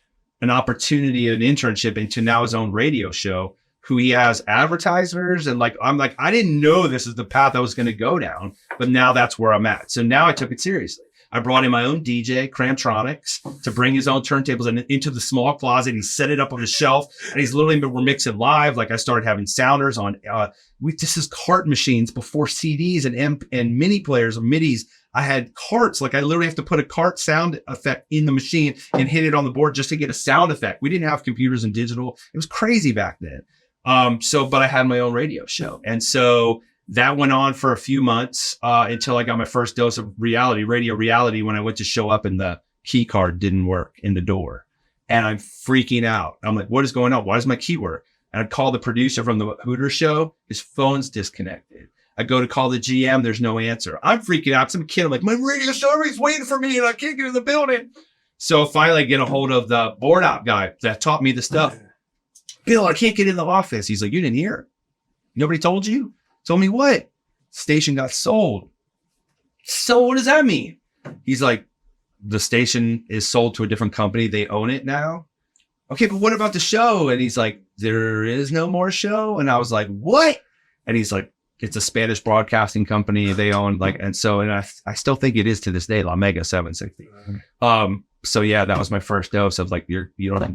an opportunity, an internship into now his own radio show, who he has advertisers. And like, I'm like, I didn't know this is the path I was going to go down. but now that's where I'm at. So now I took it seriously. I brought in my own DJ, Cramtronics, to bring his own turntables into the small closet. He set it up on the shelf, and we're mixing live. Like I started having sounders on. This is cart machines before CDs and mini players or midis. I had carts. Like I literally have to put a cart sound effect in the machine and hit it on the board just to get a sound effect. We didn't have computers and digital. It was crazy back then. But I had my own radio show, and so that went on for a few months until I got my first dose of radio reality, when I went to show up and the key card didn't work in the door. And I'm freaking out. I'm like, what is going on? Why does my key work? And I'd call the producer from the Hooters show. His phone's disconnected. I go to call the GM. There's no answer. I'm freaking out. Some kid, I'm like, my radio story's waiting for me and I can't get in the building. So finally I get a hold of the board op guy that taught me the stuff. Bill, I can't get in the office. He's like, you didn't hear? Nobody told you? Told me what? Station got sold. So what does that mean? He's like, the station is sold to a different company. They own it now. Okay, but what about the show? And he's like, there is no more show. And I was like, what? And he's like, it's a Spanish broadcasting company. They own and I still think it is to this day, La Mega 760. So yeah, that was my first dose of like, you're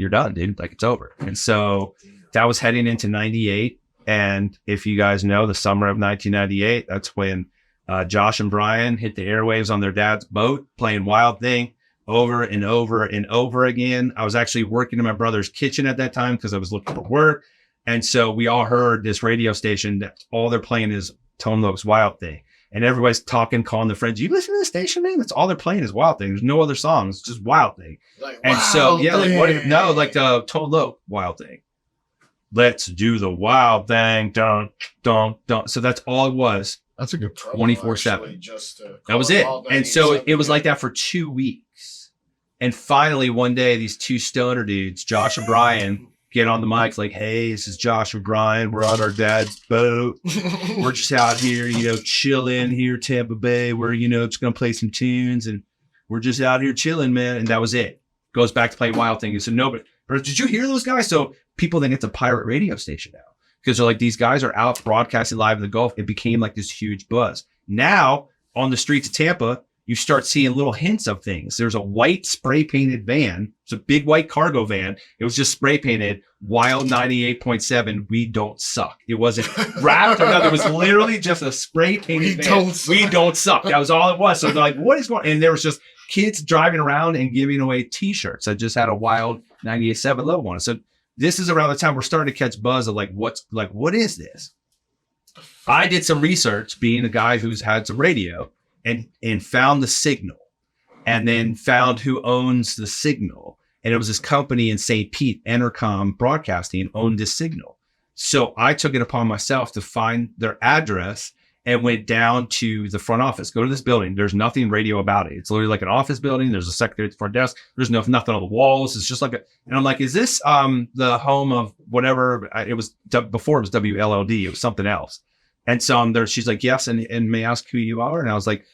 done, dude. Like it's over. And so that was heading into 98. And if you guys know, the summer of 1998, that's when Josh and Brian hit the airwaves on their dad's boat, playing Wild Thing over and over and over again. I was actually working in my brother's kitchen at that time because I was looking for work. And so we all heard this radio station that all they're playing is Tone Loc's Wild Thing. And everybody's talking, calling their friends, you listen to the station name? That's all they're playing is Wild Thing. There's no other songs, it's just Wild Thing. Like, and so, yeah, like the Tone Loc Wild Thing. Let's do the wild thing. Dun, dun, dun. So that's all it was. That's a good 24/7. That was it. And so it was like that for 2 weeks. And finally, one day, these two stoner dudes, Josh and Brian, get on the mic like, hey, this is Josh and Brian. We're on our dad's boat. We're just out here, chilling here, Tampa Bay. We're, just going to play some tunes. And we're just out here chilling, man. And that was it. Goes back to playing Wild Thing. And so nobody, did you hear those guys? So people think it's a pirate radio station now because they're like, these guys are out broadcasting live in the Gulf. It became like this huge buzz. Now on the streets of Tampa, you start seeing little hints of things. There's a white spray painted van. It's a big white cargo van. It was just spray painted Wild 98.7. We don't suck. It wasn't wrapped or nothing. It was literally just a spray painted van. We don't suck. That was all it was. So they're like, what is going on? And there was just kids driving around and giving away t-shirts that just had a Wild 98.7 logo on it. So this is around the time we're starting to catch buzz of what is this? I did some research being a guy who's had some radio and found the signal and then found who owns the signal. And it was this company in St. Pete, Entercom Broadcasting, owned this signal. So I took it upon myself to find their address and went down to the front office, go to this building. There's nothing radio about it. It's literally like an office building. There's a secretary at the front desk. There's nothing on the walls. It's just like and I'm like, is this the home of whatever? It was before it was WLLD. It was something else. And so I'm there. She's like, yes. And may I ask who you are? And I was like,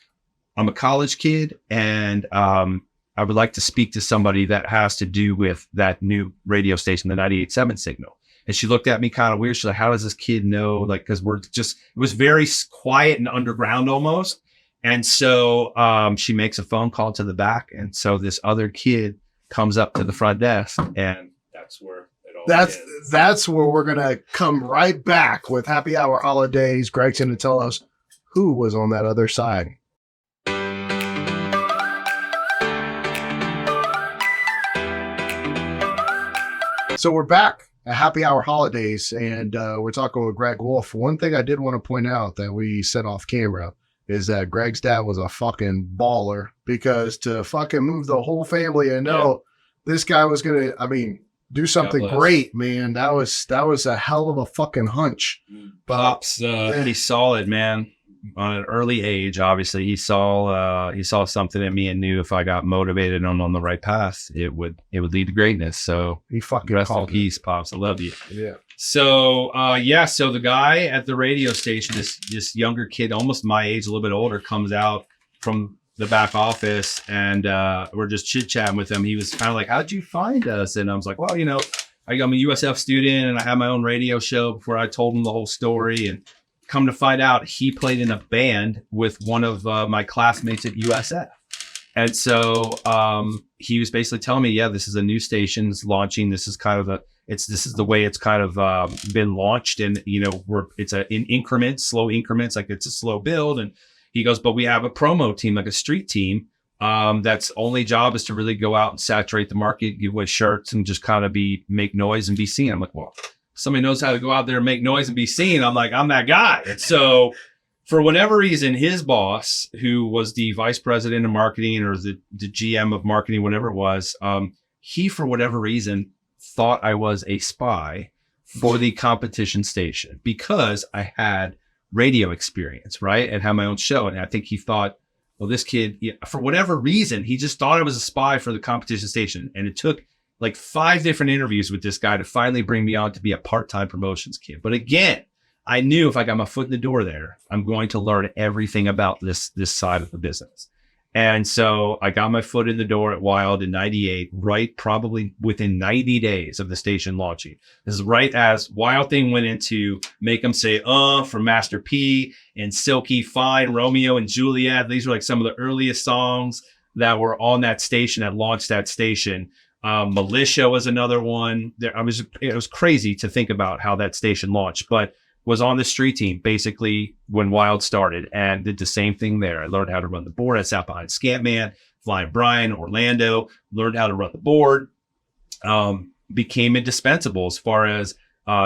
I'm a college kid. And I would like to speak to somebody that has to do with that new radio station, the 98.7 signal. And she looked at me kind of weird. She's like, how does this kid know? Like, cause it was very quiet and underground almost. And so, she makes a phone call to the back. And so this other kid comes up to the front desk and that's where it all begins. That's where we're going to come right back with Happy Hour Holidaze. Greg's going to tell us who was on that other side. So we're back. Happy Hour Holidaze, and we're talking with Greg Wolf. One thing I did want to point out that we said off camera is that Greg's dad was a fucking baller, because to fucking move the whole family and know this guy was going to, do something great, man. That was a hell of a fucking hunch. Pops, he's solid, man. On an early age, obviously, he saw something in me and knew if I got motivated and on the right path, it would lead to greatness. So he fucking rest in peace, Pops. I love you. Yeah. So so the guy at the radio station, this younger kid, almost my age, a little bit older, comes out from the back office, and we're just chit chatting with him. He was kind of like, "How'd you find us?" And I was like, "Well, I'm a USF student, and I had my own radio show." Before I told him the whole story, and come to find out, he played in a band with one of my classmates at USF. And so he was basically telling me, yeah, this is a new station, it's launching. This is kind of this is the way it's kind of been launched. And, you know, it's in increments, slow increments, like it's a slow build. And he goes, but we have a promo team, like a street team. That's only job is to really go out and saturate the market, give away shirts and just kind of make noise and be seen. I'm like, well, somebody knows how to go out there and make noise and be seen. I'm like, I'm that guy. And so for whatever reason, his boss, who was the vice president of marketing or the GM of marketing, whatever it was, he, for whatever reason, thought I was a spy for the competition station because I had radio experience, right? And had my own show. And I think he thought, well, this kid, for whatever reason, he just thought I was a spy for the competition station. And it took like 5 different interviews with this guy to finally bring me on to be a part-time promotions kid. But again, I knew if I got my foot in the door there, I'm going to learn everything about this side of the business. And so I got my foot in the door at Wild in 98, right? Probably within 90 days of the station launching. This is right as Wild Thing went into Make 'Em Say, from Master P and Silky Fine, Romeo and Juliet. These were like some of the earliest songs that were on that station, that launched that station. Militia was another one. It was crazy to think about how that station launched, but was on the street team basically when Wild started and did the same thing there. I learned how to run the board. I sat behind Scantman, Flying Brian, Orlando, learned how to run the board, became indispensable as far as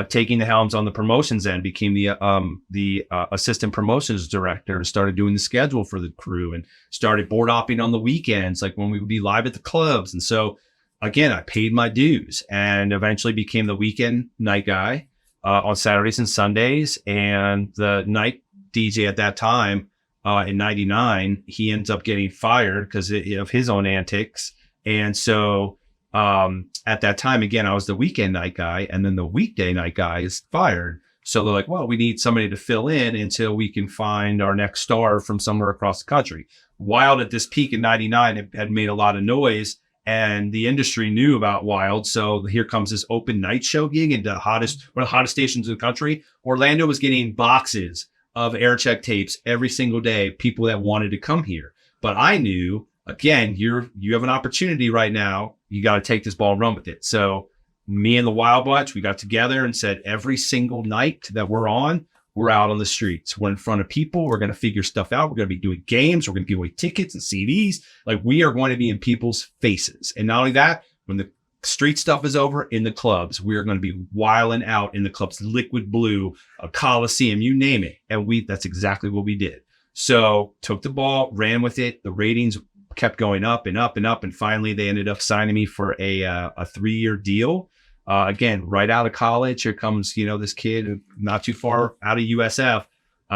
taking the helms on the promotions end, became the assistant promotions director and started doing the schedule for the crew and started board hopping on the weekends, like when we would be live at the clubs. And so again, I paid my dues and eventually became the weekend night guy on Saturdays and Sundays. And the night DJ at that time, in 99, he ends up getting fired because of his own antics. And so at that time, again, I was the weekend night guy, and then the weekday night guy is fired. So they're like, well, we need somebody to fill in until we can find our next star from somewhere across the country. Wild at this peak in 99 had made a lot of noise, and the industry knew about Wild. So here comes this open night show gig into one of the hottest stations in the country. Orlando was getting boxes of air check tapes every single day, people that wanted to come here. But I knew, again, you have an opportunity right now. You got to take this ball and run with it. So me and the Wild Bunch, we got together and said every single night that we're on, we're out on the streets. We're in front of people. We're going to figure stuff out. We're going to be doing games. We're going to give away tickets and CDs. Like, we are going to be in people's faces. And not only that, when the street stuff is over, in the clubs, we are going to be wilding out in the clubs, Liquid Blue, a Coliseum, you name it. And that's exactly what we did. So took the ball, ran with it. The ratings kept going up and up and up. And finally, they ended up signing me for a 3-year deal. Again, right out of college, here comes, this kid not too far out of USF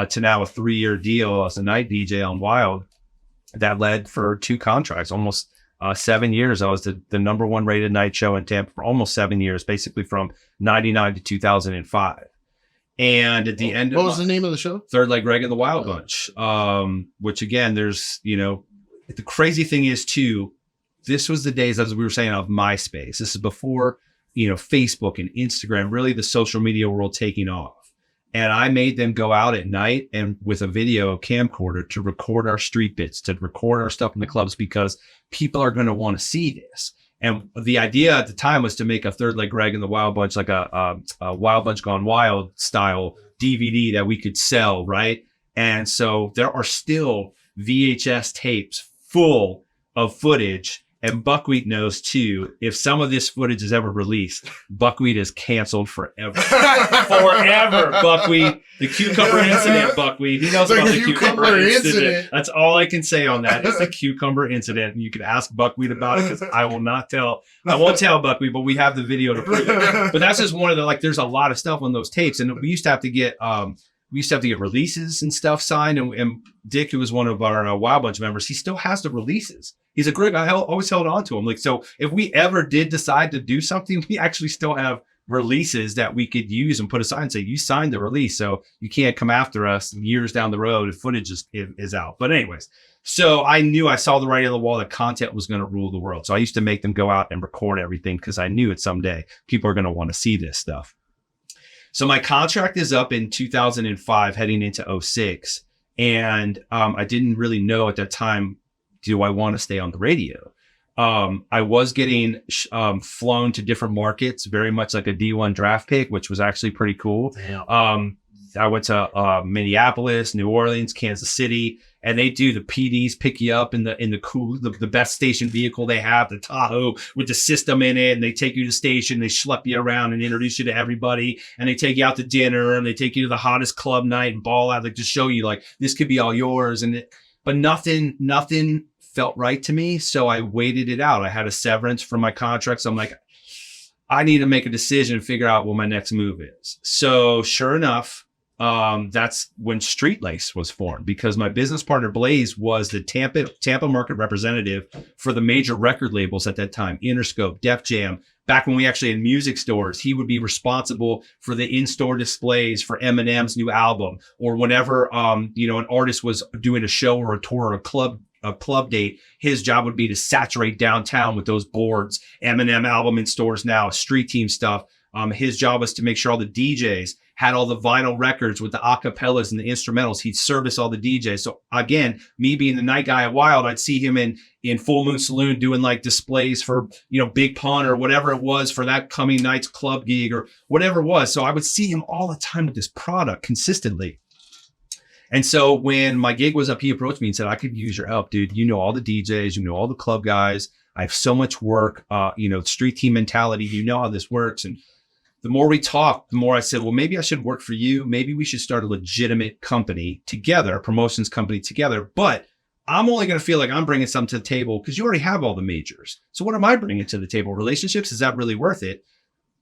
to now a 3-year deal as a night DJ on Wild. That led for 2 contracts, almost 7 years. I was the number 1 rated night show in Tampa for almost 7 years, basically from 99 to 2005. And at the end what was the name of the show? Third Leg Greg and the Wild Bunch, which again, there's, the crazy thing is too, this was the days, as we were saying, of MySpace. This is before Facebook and Instagram, really the social media world taking off. And I made them go out at night and with a video camcorder to record our street bits, to record our stuff in the clubs, because people are going to want to see this. And the idea at the time was to make a Third Leg Greg and the Wild Bunch, like a Wild Bunch Gone Wild style DVD that we could sell, right? And so there are still VHS tapes full of footage. And Buckwheat knows too, if some of this footage is ever released, Buckwheat is canceled forever. Forever, Buckwheat. The cucumber incident, Buckwheat. He knows about the cucumber incident. That's all I can say on that. It's the cucumber incident. And you can ask Buckwheat about it, because I won't tell Buckwheat, but we have the video to prove it. But that's just one of the, there's a lot of stuff on those tapes. And we used to have to get releases and stuff signed. And Dick, who was one of our Wild Bunch members, he still has the releases. He's a great guy. I always held on to him. So if we ever did decide to do something, we actually still have releases that we could use and put aside and say, you signed the release, so you can't come after us years down the road if footage is out. But anyways, so I saw the writing on the wall that content was going to rule the world. So I used to make them go out and record everything, because I knew it someday people are going to want to see this stuff. So my contract is up in 2005, heading into 06. And I didn't really know at that time, do I want to stay on the radio? I was getting flown to different markets, very much like a D1 draft pick, which was actually pretty cool. I went to Minneapolis, New Orleans, Kansas City, and they do the PDs pick you up in the best station vehicle they have, the Tahoe with the system in it, and they take you to the station, they schlep you around and introduce you to everybody, and they take you out to dinner, and they take you to the hottest club night and ball out, like to show you like this could be all yours, but nothing felt right to me, so I waited it out. I had a severance from my contract, so I'm like, I need to make a decision, figure out what my next move is. So sure enough, that's when Street Lace was formed, because my business partner Blaze was the Tampa market representative for the major record labels at that time, Interscope, Def Jam. Back when we actually had music stores, he would be responsible for the in-store displays for Eminem's new album, or whenever an artist was doing a show or a tour or a club date, his job would be to saturate downtown with those boards. Eminem album in stores now, street team stuff. His job was to make sure all the DJs had all the vinyl records with the acapellas and the instrumentals. He'd service all the DJs. So again, me being the night guy at Wild, I'd see him in Full Moon Saloon doing like displays for, Big Pun or whatever it was for that coming night's club gig or whatever it was. So I would see him all the time with this product consistently. And so when my gig was up, he approached me and said, I could use your help, dude. You know all the DJs, you know all the club guys. I have so much work, street team mentality. You know how this works. And the more we talked, the more I said, well, maybe I should work for you. Maybe we should start a legitimate company together, a promotions company together. But I'm only going to feel like I'm bringing something to the table because you already have all the majors. So what am I bringing to the table? Relationships? Is that really worth it?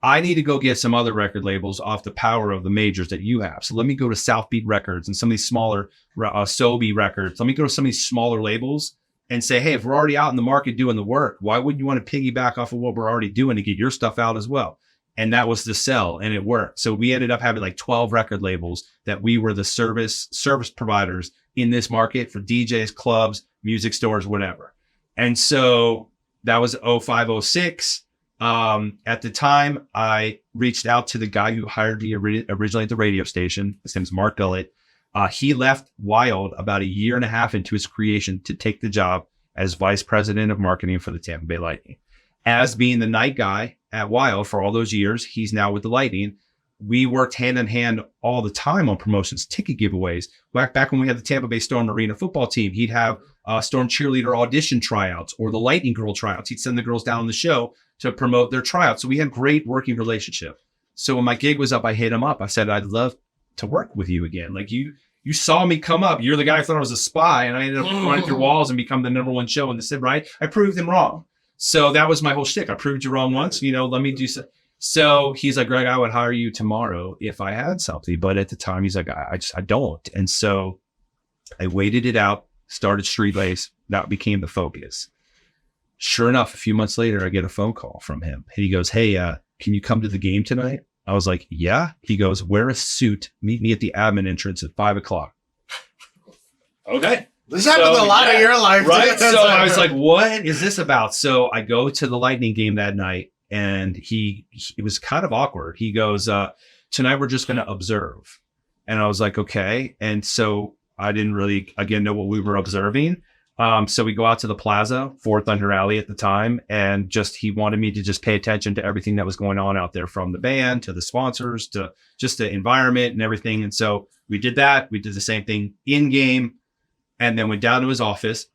I need to go get some other record labels off the power of the majors that you have. So let me go to South Beat Records and some of these smaller Sobe Records. Let me go to some of these smaller labels and say, hey, if we're already out in the market doing the work, why wouldn't you want to piggyback off of what we're already doing to get your stuff out as well? And that was the sell, and it worked. So we ended up having like 12 record labels that we were the service providers in this market for DJs, clubs, music stores, whatever. And so that was 05, 06. At the time, I reached out to the guy who hired me originally at the radio station. His name's Mark Gullett. He left Wild about a year and a half into his creation to take the job as vice president of marketing for the Tampa Bay Lightning. As being the night guy at Wild for all those years, he's now with the Lightning. We worked hand in hand all the time on promotions, ticket giveaways. Back when we had the Tampa Bay Storm Arena football team, he'd have Storm cheerleader audition tryouts or the Lightning girl tryouts. He'd send the girls down on the show to promote their tryouts. So we had great working relationship. So when my gig was up, I hit him up. I said, I'd love to work with you again. Like you saw me come up. You're the guy who thought I was a spy, and I ended up running through walls and become the #1 show in the city, right? I proved him wrong. So that was my whole shtick. I proved you wrong once, let me do so. So he's like, Greg, I would hire you tomorrow if I had something. But at the time, he's like, I don't. And so I waited it out, started Street Lace. That became the focus. Sure enough, a few months later, I get a phone call from him. He goes, hey, can you come to the game tonight? I was like, yeah. He goes, wear a suit. Meet me at the admin entrance at 5:00. Okay. This happened a lot in your life. Right? So I was like, what is this about? So I go to the Lightning game that night, and it was kind of awkward. He goes, tonight we're just going to observe. And I was like, okay. And so I didn't really, again, know what we were observing. So we go out to the plaza, 4th Thunder Alley at the time, and he wanted me to just pay attention to everything that was going on out there, from the band to the sponsors to just the environment and everything. And so we did that. We did the same thing in game. And then went down to his office,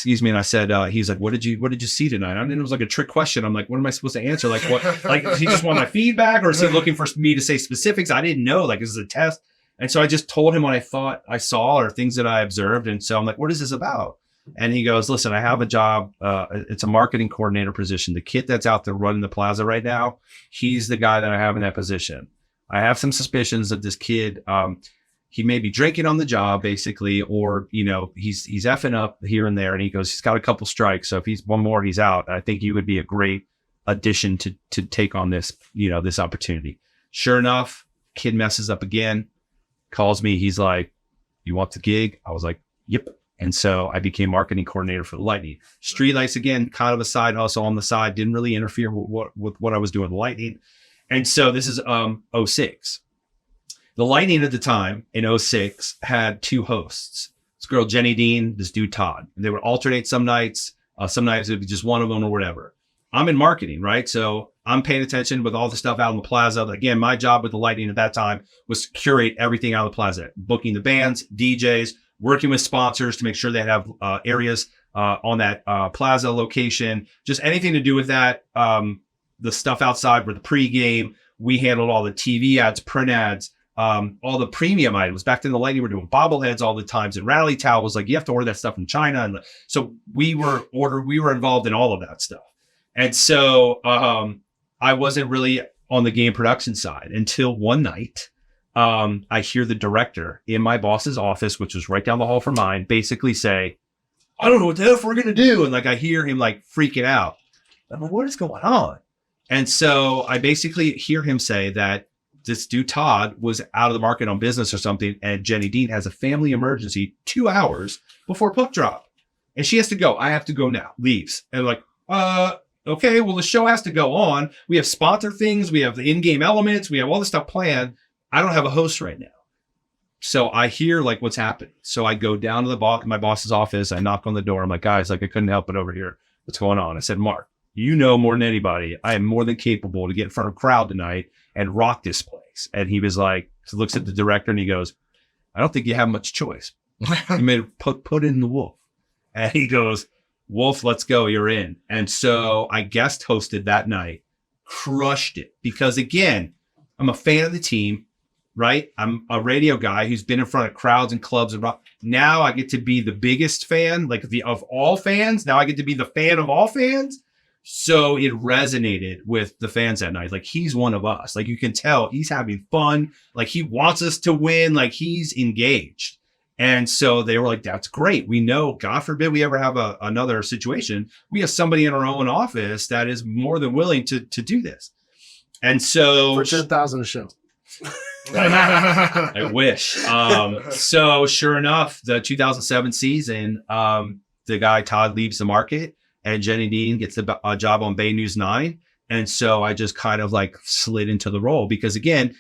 and I said, he's like, what did you see tonight? And it was like a trick question. I'm like, what am I supposed to answer? Like, what, like, does he just want my feedback, or is he looking for me to say specifics? I didn't know, like, this is a test. And so I just told him what I thought I saw or things that I observed. And so I'm like, what is this about? And he goes, listen, I have a job. It's a marketing coordinator position. The kid that's out there running the plaza right now, he's the guy that I have in that position. I have some suspicions that this kid, he may be drinking on the job, basically, or, he's effing up here and there. And he goes, he's got a couple strikes. So if he's one more, he's out. I think you would be a great addition to take on this, this opportunity. Sure enough, kid messes up again, calls me. He's like, you want the gig? I was like, yep. And so I became marketing coordinator for the Lightning. Street Lights, again, kind of a side hustle on the side, didn't really interfere with what I was doing with the Lightning. And so this is '06. The Lightning at the time in '06 had 2 hosts. This girl, Jenny Dean, this dude, Todd. And they would alternate some nights. Some nights it would be just one of them or whatever. I'm in marketing, right? So I'm paying attention with all the stuff out in the plaza. Again, my job with the Lightning at that time was to curate everything out of the plaza, booking the bands, DJs, working with sponsors to make sure they have areas on that plaza location, just anything to do with that. The stuff outside for the pregame, we handled all the TV ads, print ads, all the premium items. Back then, the Lightning were doing bobbleheads all the times and rally towels. Like you have to order that stuff from China, and so we were involved in all of that stuff. And so I wasn't really on the game production side until one night. I hear the director in my boss's office, which was right down the hall from mine, basically say, "I don't know what the F we're going to do." And like, I hear him like freaking out. I'm like, what is going on? And so I basically hear him say that this dude, Todd, was out of the market on business or something. And Jenny Dean has a family emergency 2 hours before puck drop. And she has to go. I have to go now. Leaves. And like, okay, well, the show has to go on. We have sponsor things. We have the in-game elements. We have all this stuff planned. I don't have a host right now. So I hear like what's happening. So I go down to my boss's office. I knock on the door. I'm like, guys, like I couldn't help it over here. What's going on? I said, Mark, you know more than anybody, I am more than capable to get in front of a crowd tonight and rock this place. And he was like, he looks at the director and he goes, I don't think you have much choice. You made put in the Wolf. And he goes, Wolf, let's go. You're in. And so I guest hosted that night, crushed it because again, I'm a fan of the team, right? I'm a radio guy who's been in front of crowds and clubs and rock. Now I get to be the biggest fan, like of all fans. Now I get to be the fan of all fans. So it resonated with the fans that night. Like he's one of us. Like you can tell he's having fun. Like he wants us to win. Like he's engaged. And so they were like, that's great. We know, God forbid we ever have another situation. We have somebody in our own office that is more than willing to do this. And so For 10,000 a show. I wish. So sure enough, the 2007 season, the guy Todd leaves the market and Jenny Dean gets a job on Bay News 9. And so I just kind of like slid into the role because again,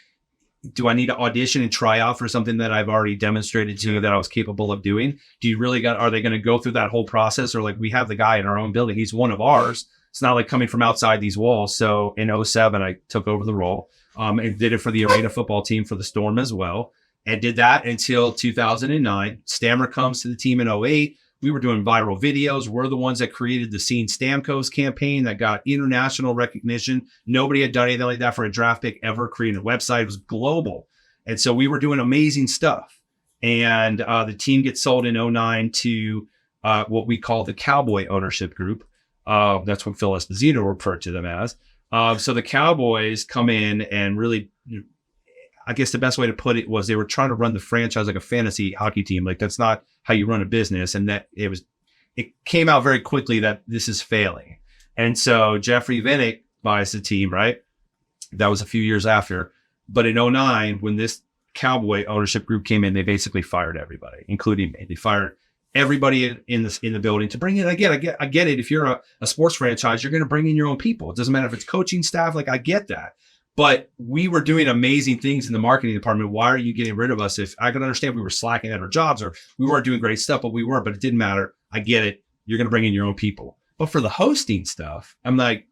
do I need to audition and try out for something that I've already demonstrated to you that I was capable of doing? Do you really are they going to go through that whole process? Or like we have the guy in our own building. He's one of ours. It's not like coming from outside these walls. So in '07, I took over the role and did it for the arena football team for the Storm as well. And did that until 2009. Stammer comes to the team in '08. We were doing viral videos. We're the ones that created the Scene Stamkos campaign that got international recognition. Nobody had done anything like that for a draft pick ever, creating a website. It was global. And so we were doing amazing stuff. And the team gets sold in '09 to what we call the Cowboy Ownership Group. That's what Phil Esposito referred to them as. So the Cowboys come in and really, I guess the best way to put it was they were trying to run the franchise like a fantasy hockey team. Like that's not how you run a business. And that it came out very quickly that this is failing. And so Jeffrey Vinnick buys the team, right? That was a few years after. But in '09, when this Cowboy ownership group came in, they basically fired everybody, including me. They fired everybody in the building to bring in. Again, I get it. If you're a sports franchise, you're going to bring in your own people. It doesn't matter if it's coaching staff. Like I get that. But we were doing amazing things in the marketing department. Why are you getting rid of us? If I could understand we were slacking at our jobs or we weren't doing great stuff, but we weren't, but it didn't matter. I get it. You're going to bring in your own people. But for the hosting stuff, I'm like,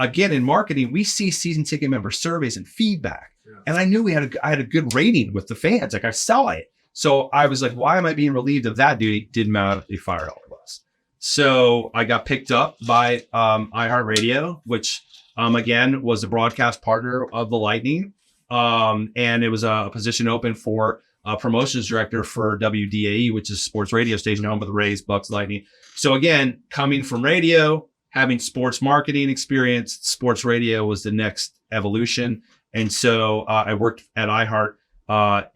again, in marketing, we see season ticket member surveys and feedback. Yeah. And I knew I had a good rating with the fans. Like I saw it. So I was like, why am I being relieved of that duty? Didn't matter. They fired all of us. So I got picked up by iHeartRadio, which again, was the broadcast partner of the Lightning. And it was a position open for a promotions director for WDAE, which is a sports radio station home of the Rays, Bucks, Lightning. So again, coming from radio, having sports marketing experience, sports radio was the next evolution. And so I worked at iHeart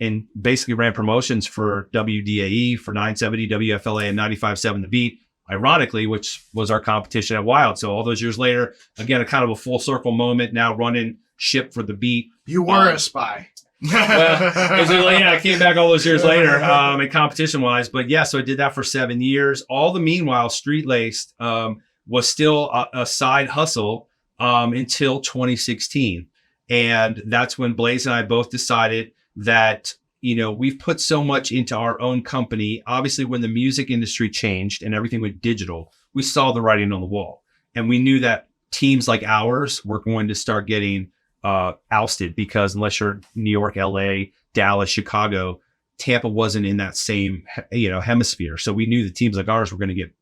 and basically ran promotions for WDAE, for 970, WFLA, and 95.7 The Beat. Ironically, which was our competition at Wild. So all those years later, again, a kind of a full circle moment, now running ship for the Beat. You were a spy. I came back all those years later in competition wise. But yeah, so I did that for 7 years. All the meanwhile, Street Laced was still a side hustle until 2016. And that's when Blaze and I both decided that, we've put so much into our own company. Obviously, when the music industry changed and everything went digital, we saw the writing on the wall. And we knew that teams like ours were going to start getting ousted, because unless you're New York, LA, Dallas, Chicago, Tampa wasn't in that same, hemisphere. So we knew the teams like ours were going to get,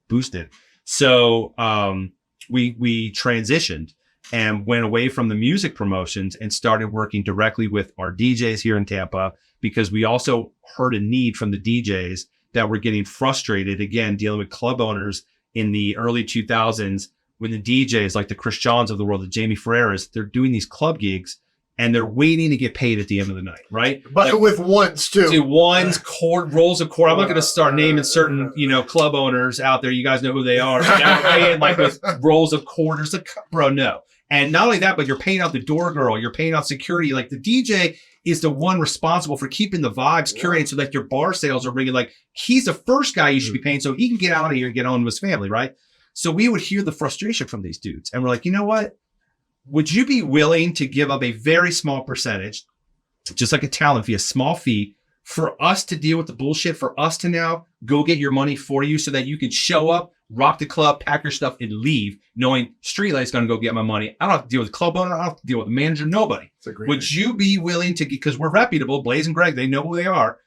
boosted. So we transitioned and went away from the music promotions and started working directly with our DJs here in Tampa, because we also heard a need from the DJs that were getting frustrated, again, dealing with club owners in the early 2000s, when the DJs like the Chris Johns of the world, the Jamie Ferreras, they're doing these club gigs and they're waiting to get paid at the end of the night, right? But with ones too. To ones, rolls of quarter. I'm not going to start naming certain, club owners out there. You guys know who they are. They're paying like with rolls of quarters. Like, bro, no. And not only that, but you're paying out the door girl. You're paying out security. Like the DJ is the one responsible for keeping the vibes curated so that your bar sales are bringing, like, he's the first guy you should be paying so he can get out of here and get on with his family, right? So we would hear the frustration from these dudes. And we're like, you know what? Would you be willing to give up a very small percentage, just like a talent fee, a small fee, for us to deal with the bullshit, for us to now go get your money for you so that you can show up, rock the club, pack your stuff, and leave, knowing Streetlight's going to go get my money. I don't have to deal with the club owner. I don't have to deal with the manager, nobody. Would you be willing to, because we're reputable, Blaze and Greg, they know who they are.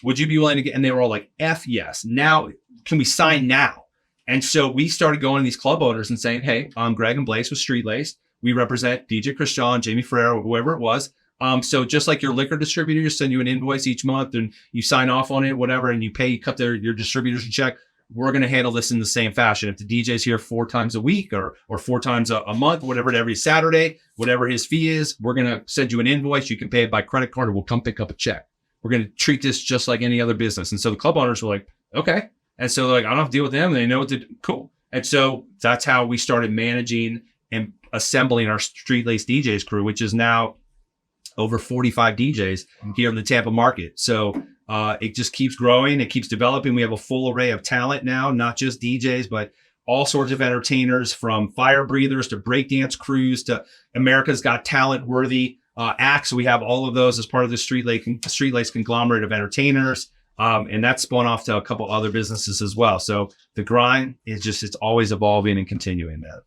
Would you be willing to get, and they were all like, F yes. Now, can we sign now? And so we started going to these club owners and saying, hey, I'm Greg and Blaze with Street Lace. We represent DJ Chris John, Jamie Ferrer, whoever it was. So just like your liquor distributor send you an invoice each month and you sign off on it, whatever, and you pay, you cut your distributors a check, we're going to handle this in the same fashion. If the DJ's here 4 times a week or 4 times a month, whatever, every Saturday, whatever his fee is, we're going to send you an invoice. You can pay it by credit card or we'll come pick up a check. We're going to treat this just like any other business. And so the club owners were like, okay. And so like, I don't have to deal with them. They know what to do. Cool. And so that's how we started managing and assembling our Street Lace DJs crew, which is now over 45 DJs here in the Tampa market. So it just keeps growing. It keeps developing. We have a full array of talent now, not just DJs, but all sorts of entertainers, from fire breathers to breakdance crews to America's Got Talent worthy acts. We have all of those as part of the Street Lace conglomerate of entertainers. And that's spun off to a couple other businesses as well. So the grind is just, it's always evolving and continuing, man.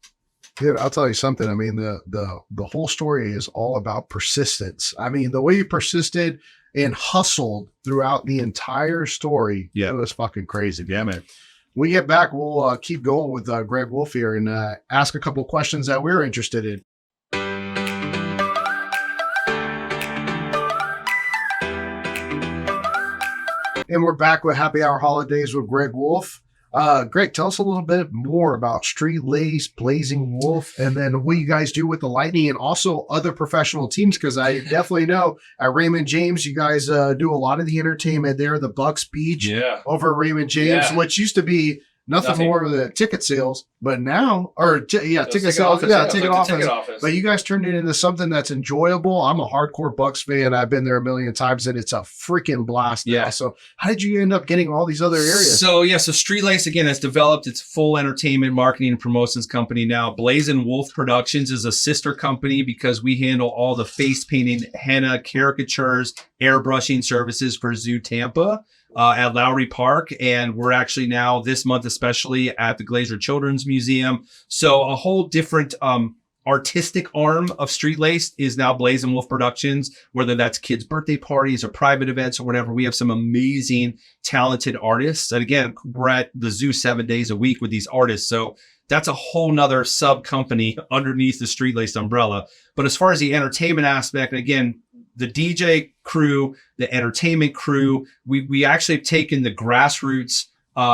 Dude, I'll tell you something. I mean, the whole story is all about persistence. I mean, the way you persisted and hustled throughout the entire story, it was fucking crazy. Yeah, man. When we get back, we'll keep going with Greg Wolf here and ask a couple questions that we're interested in. And we're back with Happy Hour Holidaze with Greg Wolf. Greg, tell us a little bit more about Street Lace, Blazing Wolf, and then what you guys do with the Lightning and also other professional teams, because I definitely know at Raymond James, you guys do a lot of the entertainment there, the Bucks Beach over at Raymond James, which used to be nothing more than ticket sales, but now, ticket sales, ticket office. But you guys turned it into something that's enjoyable. I'm a hardcore Bucks fan. I've been there a million times, and it's a freaking blast. Yeah. Now. So how did you end up getting all these other areas? So Street Lace, again, has developed its full entertainment marketing and promotions company now. Blazing Wolf Productions is a sister company because we handle all the face painting, henna, caricatures, airbrushing services for Zoo Tampa. At Lowry Park, and we're actually now this month especially at the Glazer Children's Museum. So a whole different artistic arm of Street Lace is now Blazing Wolf Productions, whether that's kids' birthday parties or private events or whatever. We have some amazing, talented artists. And again, we're at the zoo 7 days a week with these artists. So that's a whole nother sub company underneath the Street Lace umbrella. But as far as the entertainment aspect, again, the DJ crew, the entertainment crew, we actually have taken the grassroots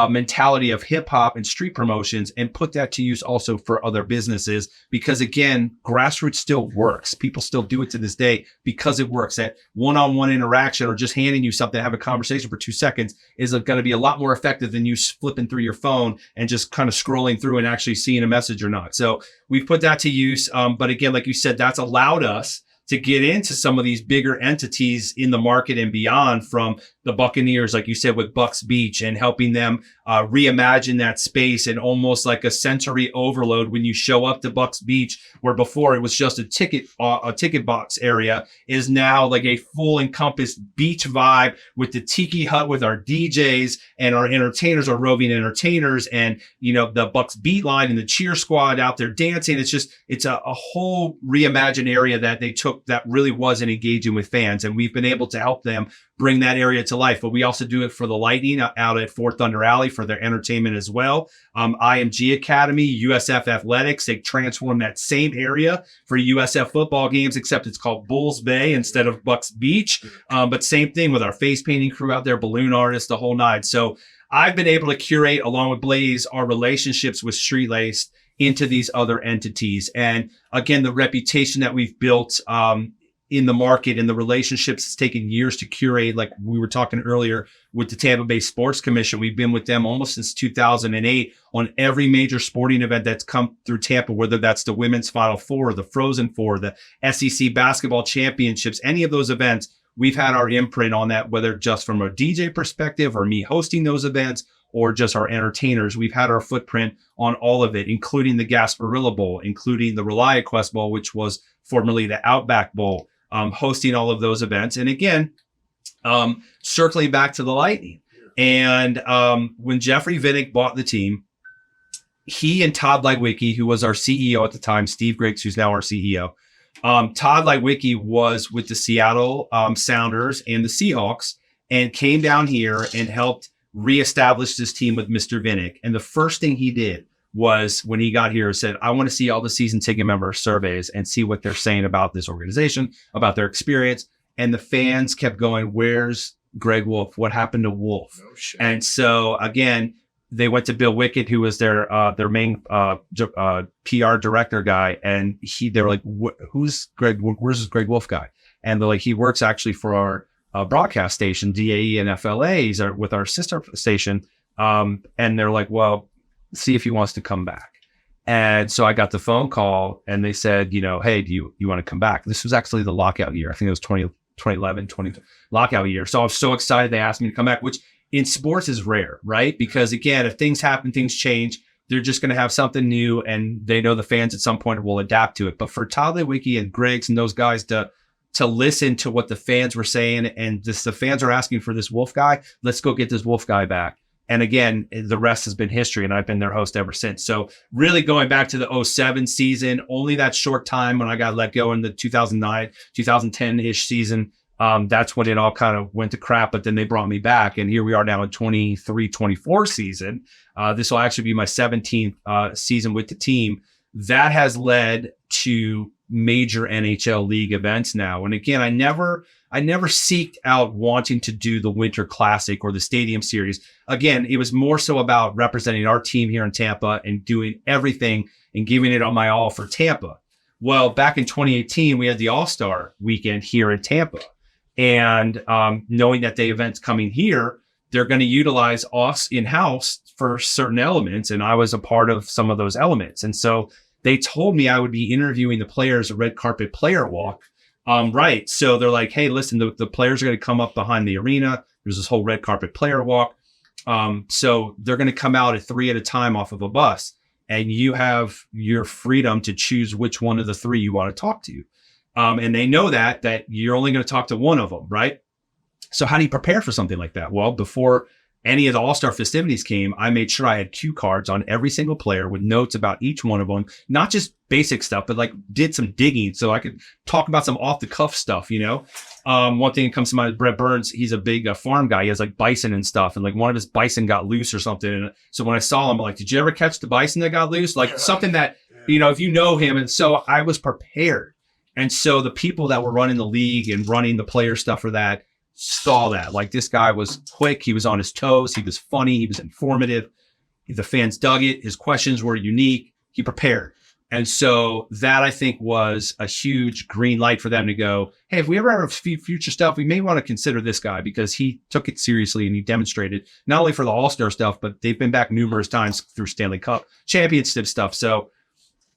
mentality of hip hop and street promotions and put that to use also for other businesses, because again, grassroots still works. People still do it to this day because it works. That one-on-one interaction or just handing you something, have a conversation for 2 seconds is going to be a lot more effective than you flipping through your phone and just kind of scrolling through and actually seeing a message or not. So we've put that to use. But again, like you said, that's allowed us to get into some of these bigger entities in the market and beyond, from the Buccaneers, like you said, with Bucks Beach, and helping them reimagine that space and almost like a sensory overload when you show up to Bucks Beach, where before it was just a ticket box area, is now like a full encompassed beach vibe with the tiki hut with our DJs, and our entertainers are roving entertainers, and the Bucks beat line and the cheer squad out there dancing. It's a whole reimagined area that they took that really wasn't engaging with fans, and we've been able to help them bring that area to life. But we also do it for the Lightning out at Fort Thunder Alley for their entertainment as well. IMG Academy, USF Athletics, they transformed that same area for USF football games, except it's called Bulls Bay instead of Bucks Beach. But same thing with our face painting crew out there, balloon artists, the whole nine. So I've been able to curate, along with Blaze, our relationships with Street Laced into these other entities. And again, the reputation that we've built in the market and the relationships it's taken years to curate. Like we were talking earlier with the Tampa Bay Sports Commission, we've been with them almost since 2008 on every major sporting event that's come through Tampa, whether that's the Women's Final Four, the Frozen Four, the SEC Basketball Championships, any of those events. We've had our imprint on that, whether just from a DJ perspective or me hosting those events or just our entertainers. We've had our footprint on all of it, including the Gasparilla Bowl, including the ReliaQuest Bowl, which was formerly the Outback Bowl. Hosting all of those events. And again, circling back to the Lightning. And when Jeffrey Vinik bought the team, he and Todd Legwicki, who was our CEO at the time, Steve Griggs, who's now our CEO, Todd Legwicki was with the Seattle Sounders and the Seahawks, and came down here and helped reestablish this team with Mr. Vinik. And the first thing he did was, when he got here, said, I want to see all the season ticket member surveys and see what they're saying about this organization, about their experience. And the fans kept going, where's Greg Wolf? What happened to Wolf? Oh, shit. And so again, they went to Bill Wickett, who was their main PR director guy. And they were like, who's Greg? Where's this Greg Wolf guy? And they're like, he works actually for our broadcast station, DAE and FLA. He's with our sister station. And they're like, well, see if he wants to come back. And so I got the phone call and they said, hey, do you want to come back? This was actually the lockout year. I think it was 2011, lockout year. So I was so excited they asked me to come back, which in sports is rare, right? Because again, if things happen, things change, they're just going to have something new, and they know the fans at some point will adapt to it. But for Todd Legwicki and Griggs and those guys to listen to what the fans were saying, and the fans are asking for this Wolf guy, let's go get this Wolf guy back. And again, the rest has been history, and I've been their host ever since. So really going back to the 2007 season, only that short time when I got let go in the 2009, 2010-ish season, that's when it all kind of went to crap, but then they brought me back. And here we are now in 23-24 season. This will actually be my 17th season with the team. That has led to major NHL league events now. And again, I never seeked out wanting to do the Winter Classic or the Stadium Series. Again, it was more so about representing our team here in Tampa and doing everything and giving it on my all for Tampa. Well, back in 2018, we had the All-Star weekend here in Tampa. And knowing that the event's coming here, they're going to utilize us in-house for certain elements. And I was a part of some of those elements. And so they told me I would be interviewing the players, a red carpet player walk. Right. So they're like, hey, listen, the players are going to come up behind the arena. There's this whole red carpet player walk. So they're going to come out at 3 at a time off of a bus, and you have your freedom to choose which one of the 3 you want to talk to. And they know that you're only going to talk to one of them. Right. So how do you prepare for something like that? Well, before any of the All-Star festivities came, I made sure I had cue cards on every single player with notes about each one of them, not just basic stuff, but like did some digging so I could talk about some off the cuff stuff, One thing that comes to mind is Brett Burns. He's a big farm guy. He has like bison and stuff. And like one of his bison got loose or something. And so when I saw him, I'm like, did you ever catch the bison that got loose? Like something that, if you know him. And so I was prepared. And so the people that were running the league and running the player stuff for that saw that. Like, this guy was quick. He was on his toes. He was funny. He was informative. The fans dug it. His questions were unique. He prepared. And so that, I think, was a huge green light for them to go, hey, if we ever have future stuff, we may want to consider this guy, because he took it seriously and he demonstrated not only for the All-Star stuff, but they've been back numerous times through Stanley Cup championship stuff. So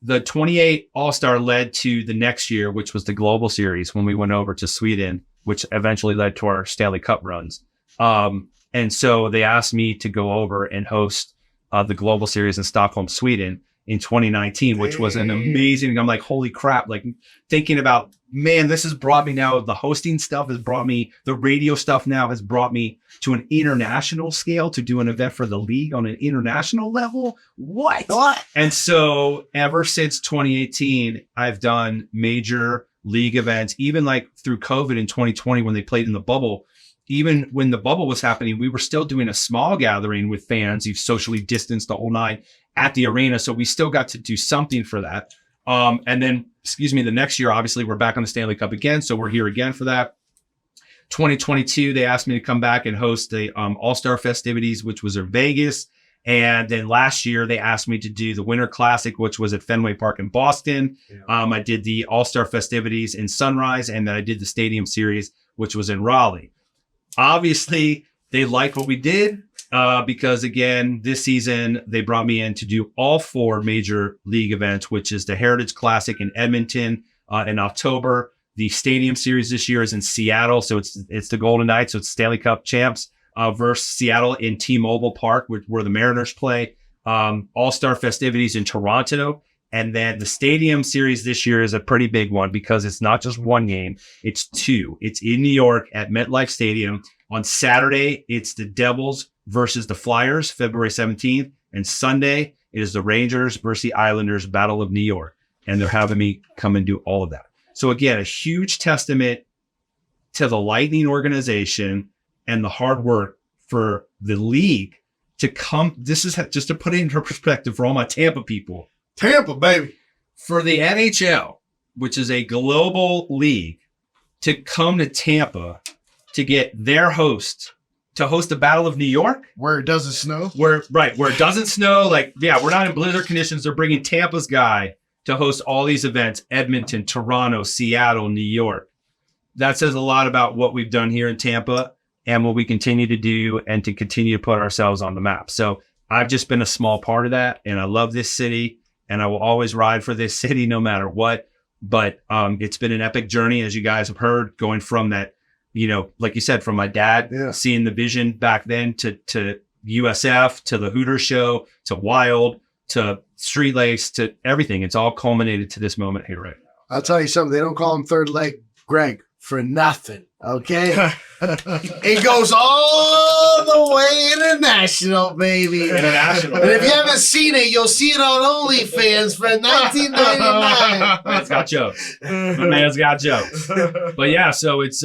the 28 All-Star led to the next year, which was the Global Series, when we went over to Sweden, which eventually led to our Stanley Cup runs. And so they asked me to go over and host the global series in Stockholm, Sweden in 2019, which was an amazing, I'm like, holy crap, like thinking about, man, this has brought me now, the hosting stuff has brought me, the radio stuff now has brought me to an international scale to do an event for the league on an international level. What? And so ever since 2018, I've done major league events, even like through COVID in 2020 when they played in the bubble. Even when the bubble was happening, we were still doing a small gathering with fans. You've socially distanced the whole night at the arena. So we still got to do something for that. And then, the next year, obviously, we're back on the Stanley Cup again. So we're here again for that. 2022, they asked me to come back and host the All-Star festivities, which was in Vegas. And then last year, they asked me to do the Winter Classic, which was at Fenway Park in Boston. Yeah. I did the All-Star festivities in Sunrise, and then I did the Stadium Series, which was in Raleigh. Obviously, they liked what we did because, again, this season, they brought me in to do all 4 major league events, which is the Heritage Classic in Edmonton in October. The Stadium Series this year is in Seattle, so it's the Golden Knights, so it's Stanley Cup champs versus Seattle in T-Mobile Park, where the Mariners play. All-Star festivities in Toronto. And then the Stadium Series this year is a pretty big one because it's not just one game, it's 2. It's in New York at MetLife Stadium. On Saturday, it's the Devils versus the Flyers, February 17th. And Sunday, it is the Rangers versus the Islanders, Battle of New York. And they're having me come and do all of that. So again, a huge testament to the Lightning organization and the hard work for the league to come. This is just to put it into perspective for all my Tampa people. Tampa, baby. For the NHL, which is a global league, to come to Tampa to get their host, to host the Battle of New York. Where it doesn't snow. Where it doesn't snow. Like, yeah, we're not in blizzard conditions. They're bringing Tampa's guy to host all these events, Edmonton, Toronto, Seattle, New York. That says a lot about what we've done here in Tampa and what we continue to do and to continue to put ourselves on the map. So I've just been a small part of that, and I love this city. And I will always ride for this city no matter what. But it's been an epic journey, as you guys have heard, going from that, like you said, from my dad, seeing the vision back then to USF, to the Hooters show, to Wild, to Street Lace, to everything. It's all culminated to this moment here right now. I'll tell you something. They don't call him third leg, Greg, for nothing. Okay? It goes all the way international, baby. International. And if you haven't seen it, you'll see it on OnlyFans for $19.99. Man's got jokes. Man's got jokes. But yeah, so it's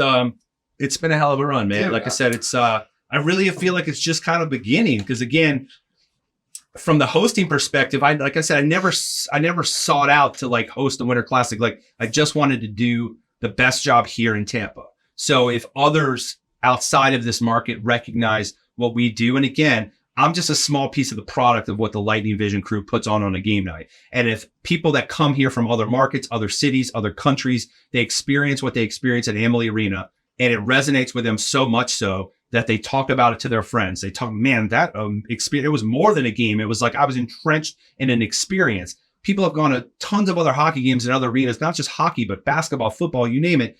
been a hell of a run, man. Like I said, it's I really feel like it's just kind of beginning because, again, from the hosting perspective, I never sought out to like host the Winter Classic. Like, I just wanted to do the best job here in Tampa. So if others outside of this market recognize what we do, and again, I'm just a small piece of the product of what the Lightning Vision crew puts on a game night. And if people that come here from other markets, other cities, other countries, they experience what they experience at Amalie Arena, and it resonates with them so much so that they talk about it to their friends. They talk, man, that experience, it was more than a game. It was like I was entrenched in an experience. People have gone to tons of other hockey games in other arenas, not just hockey, but basketball, football, you name it.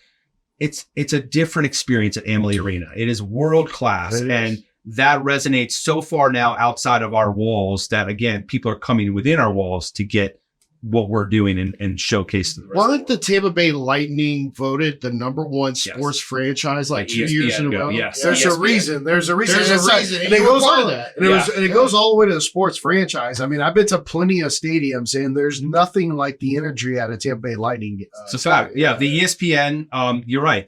It's a different experience at Amalie Arena. It is world class. And that resonates so far now outside of our walls that, again, people are coming within our walls to get what we're doing and showcase to the rest. Wasn't the Tampa Bay Lightning voted the #1 sports franchise like 2 years in a row? Yes. There's a reason. There's a reason. And it goes all that. And it goes all the way to the sports franchise. I mean, I've been to plenty of stadiums, and there's nothing like the energy out of Tampa Bay Lightning. It's a fact. Yeah, the ESPN. You're right.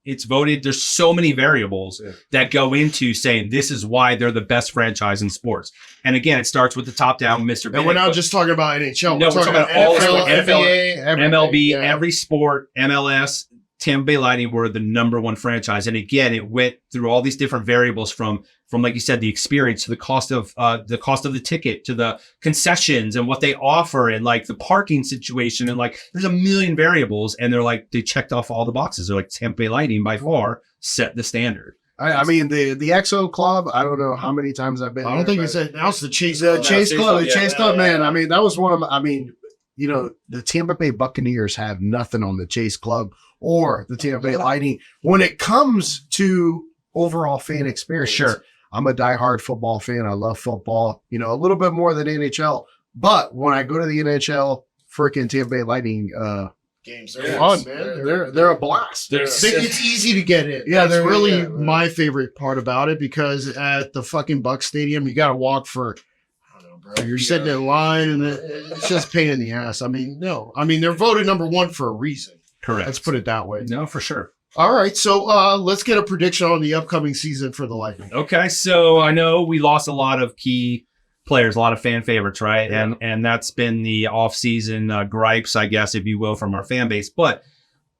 It's voted. There's so many variables that go into saying this is why they're the best franchise in sports. And again, it starts with the top down, Mr. And we're not just talking about NHL. No, we're talking about all NFL, NBA, MLB, every sport, MLS. Tampa Bay Lightning were the #1 franchise. And again, it went through all these different variables from like you said, the experience to the cost of the ticket to the concessions and what they offer and like the parking situation. And like, there's a million variables, and they checked off all the boxes. They're like, Tampa Bay Lightning by far set the standard. I mean, the XO Club, I don't know how many times I've been. I don't think it's announced the Chase Club. The Chase Club, man. I mean, that was one of my, the Tampa Bay Buccaneers have nothing on the Chase Club or the Tampa Bay Lightning when it comes to overall fan experience. Sure. I'm a diehard football fan. I love football, you know, a little bit more than NHL. But when I go to the NHL, freaking Tampa Bay Lightning games, they're fun, man. They're a blast. It's easy to get in. Yeah, that's really yeah, my favorite part about it, because at the fucking Buck Stadium, you got to walk for. You're sitting in line, and it's just pain in the ass. I mean, no. I mean, they're voted number one for a reason. Correct. Let's put it that way. No, for sure. All right, so let's get a prediction on the upcoming season for the Lightning. Okay, so I know we lost a lot of key players, a lot of fan favorites, right? Yeah. And that's been the off-season gripes, I guess, if you will, from our fan base. But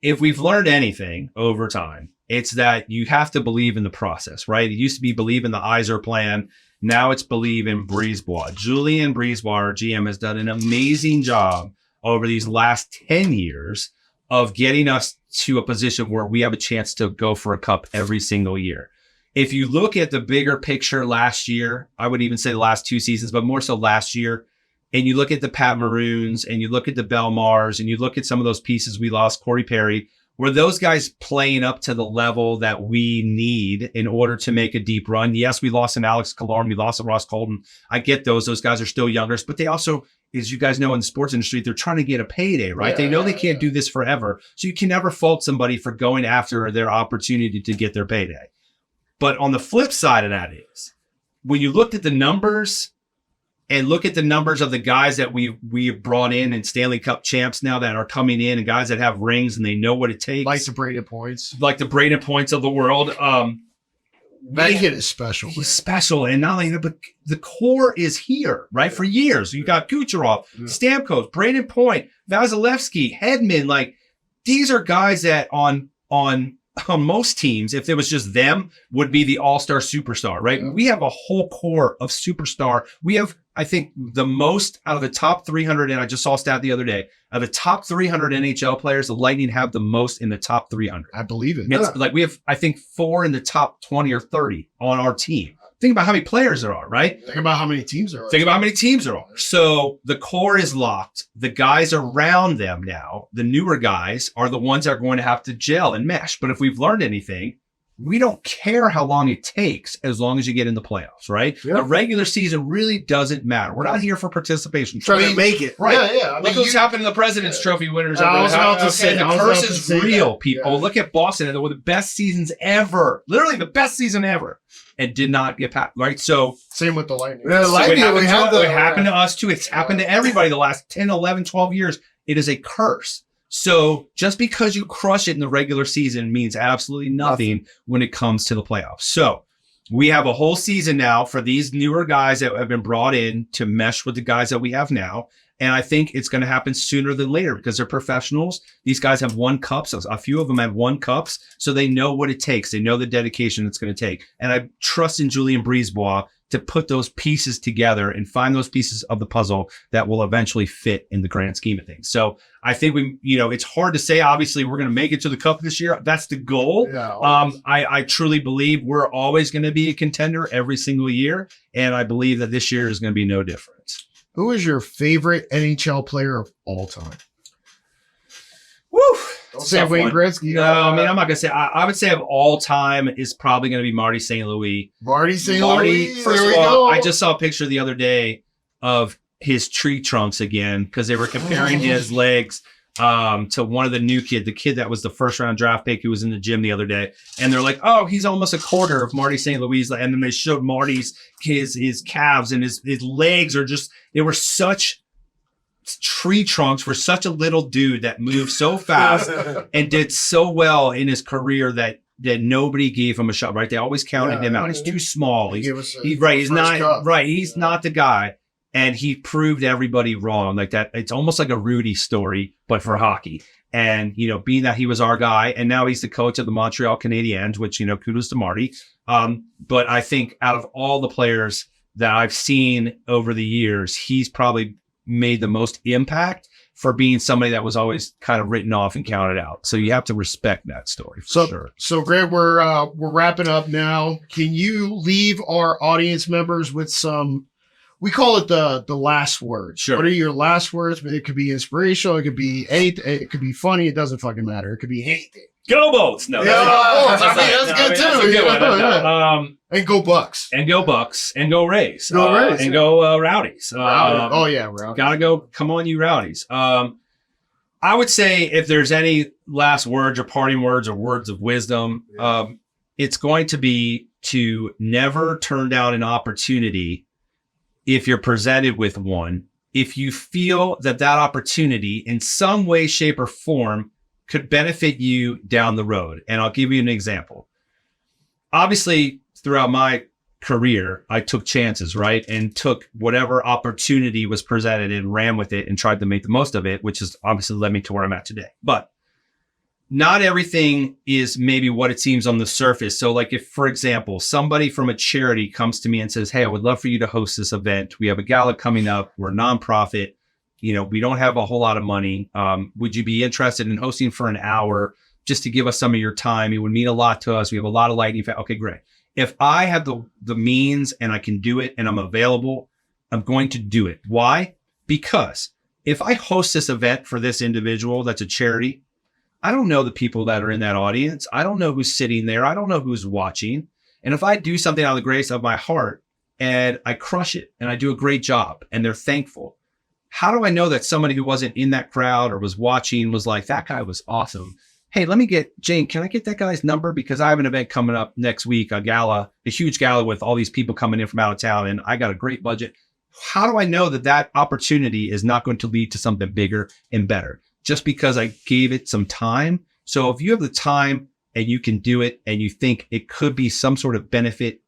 if we've learned anything over time, it's that you have to believe in the process, right? It used to be believe in the Iser plan. Now it's believe in Brisebois. Julien Brisebois, our GM, has done an amazing job over these last 10 years of getting us to a position where we have a chance to go for a cup every single year. If you look at the bigger picture last year, I would even say the last 2 seasons, but more so last year, and you look at the Pat Maroons and you look at the Belmars and you look at some of those pieces we lost, Corey Perry, were those guys playing up to the level that we need in order to make a deep run? Yes, we lost an Alex Killorn, we lost a Ross Colton. I get those. Those guys are still younger, but they also, as you guys know, in the sports industry, they're trying to get a payday, right? Yeah, they know they can't do this forever. So you can never fault somebody for going after their opportunity to get their payday. But on the flip side of that is, when you looked at the numbers and look at the numbers of the guys that we have brought in and Stanley Cup champs now that are coming in, and guys that have rings and they know what it takes. Like the Braden Points. Like the Braden Points of the world. Megan is special. He's special. And not only that, but the core is here, right? For years. You got Kucherov, Stamkos, Braden Point, Vasilevsky, Hedman. Like, these are guys that on most teams, if it was just them, would be the all-star superstar, right? Yeah. We have a whole core of superstar. We have, I think, the most out of the top 300, and I just saw a stat the other day, of the top 300 NHL players, the Lightning have the most in the top 300. I believe it. It's like we have, I think, 4 in the top 20 or 30 on our team. Think about how many players there are, right? Think about how many teams there are. Think about how many teams there are. So the core is locked. The guys around them now, the newer guys, are the ones that are going to have to gel and mesh. But if we've learned anything, we don't care how long it takes as long as you get in the playoffs, right? Yeah. The regular season really doesn't matter. We're not here for participation. Trying to make it. Right. Yeah. I mean, look what's happened to the President's Trophy winners. I was about to say, the curse is real, people. Yeah. Look at Boston. They were the best seasons ever. Literally the best season ever. And did not get past, right? So same with the Lightning. Yeah, it happened to us too. It's happened to everybody the last 10, 11, 12 years. It is a curse. So just because you crush it in the regular season means absolutely nothing when it comes to the playoffs. So we have a whole season now for these newer guys that have been brought in to mesh with the guys that we have now. And I think it's going to happen sooner than later because they're professionals. These guys have won cups. A few of them have won cups. So they know what it takes. They know the dedication it's going to take. And I trust in Julien Brisebois to put those pieces together and find those pieces of the puzzle that will eventually fit in the grand scheme of things. So I think it's hard to say, obviously, we're going to make it to the cup this year. That's the goal. Yeah, I truly believe we're always going to be a contender every single year. And I believe that this year is going to be no different. Who is your favorite NHL player of all time? Woo! Say Wayne Gretzky. No, I mean, I'm not going to say. I would say of all time is probably going to be Marty St. Louis. Marty St. Louis. First of all, I just saw a picture the other day of his tree trunks again because they were comparing his legs to one of the new kid, the kid that was the first round draft pick who was in the gym the other day. And they're like, oh, he's almost a quarter of Marty St. Louis. And then they showed Marty's, his calves and his legs are just, they were such tree trunks for such a little dude that moved so fast and did so well in his career that nobody gave him a shot, right? They always counted him out. He's too small. He's not the guy. And he proved everybody wrong like that. It's almost like a Rudy story, but for hockey. And, being that he was our guy and now he's the coach of the Montreal Canadiens, which, kudos to Marty. But I think out of all the players that I've seen over the years, he's probably made the most impact for being somebody that was always kind of written off and counted out. So you have to respect that story for sure. So Greg, we're wrapping up now. Can you leave our audience members with some, we call it the last words. Sure. What are your last words? It could be inspirational. It could be anything. It could be funny. It doesn't fucking matter. It could be anything. Go Bolts. No, Yeah, that's, I mean, that's good that's too. a good one. Yeah. And go Bucks. And go Bucks, and go Rays. Go Rays. And go Rowdies. Oh, yeah, Rowdies. Gotta go. Come on, you Rowdies. I would say if there's any last words or parting words or words of wisdom, it's going to be to never turn down an opportunity if you're presented with one. If you feel that opportunity in some way, shape, or form could benefit you down the road. And I'll give you an example. Obviously, throughout my career, I took chances, right? And took whatever opportunity was presented and ran with it and tried to make the most of it, which has obviously led me to where I'm at today. But not everything is maybe what it seems on the surface. So like if, for example, somebody from a charity comes to me and says, hey, I would love for you to host this event. We have a gala coming up. We're a nonprofit. We don't have a whole lot of money. Would you be interested in hosting for an hour just to give us some of your time? It would mean a lot to us. We have a lot of lighting. Okay, great. If I have the means and I can do it and I'm available, I'm going to do it. Why? Because if I host this event for this individual that's a charity, I don't know the people that are in that audience. I don't know who's sitting there. I don't know who's watching. And if I do something out of the grace of my heart and I crush it and I do a great job and they're thankful, how do I know that somebody who wasn't in that crowd or was watching was like, that guy was awesome? Hey, let me get Jane. Can I get that guy's number? Because I have an event coming up next week, a huge gala with all these people coming in from out of town, and I got a great budget. How do I know that opportunity is not going to lead to something bigger and better? Just because I gave it some time. So if you have the time and you can do it and you think it could be some sort of benefit,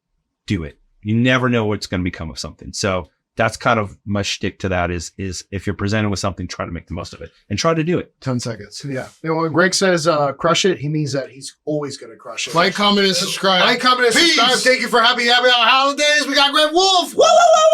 do it. You never know what's going to become of something. So that's kind of my shtick to that is if you're presented with something, try to make the most of it and try to do it. 10 seconds. Yeah. When Greg says crush it, he means that he's always going to crush it. Like, comment, and subscribe. Like, comment, and subscribe. Peace. Thank you for Happy Hour Holidays. We got Greg Wolf. Woo, woo, woo.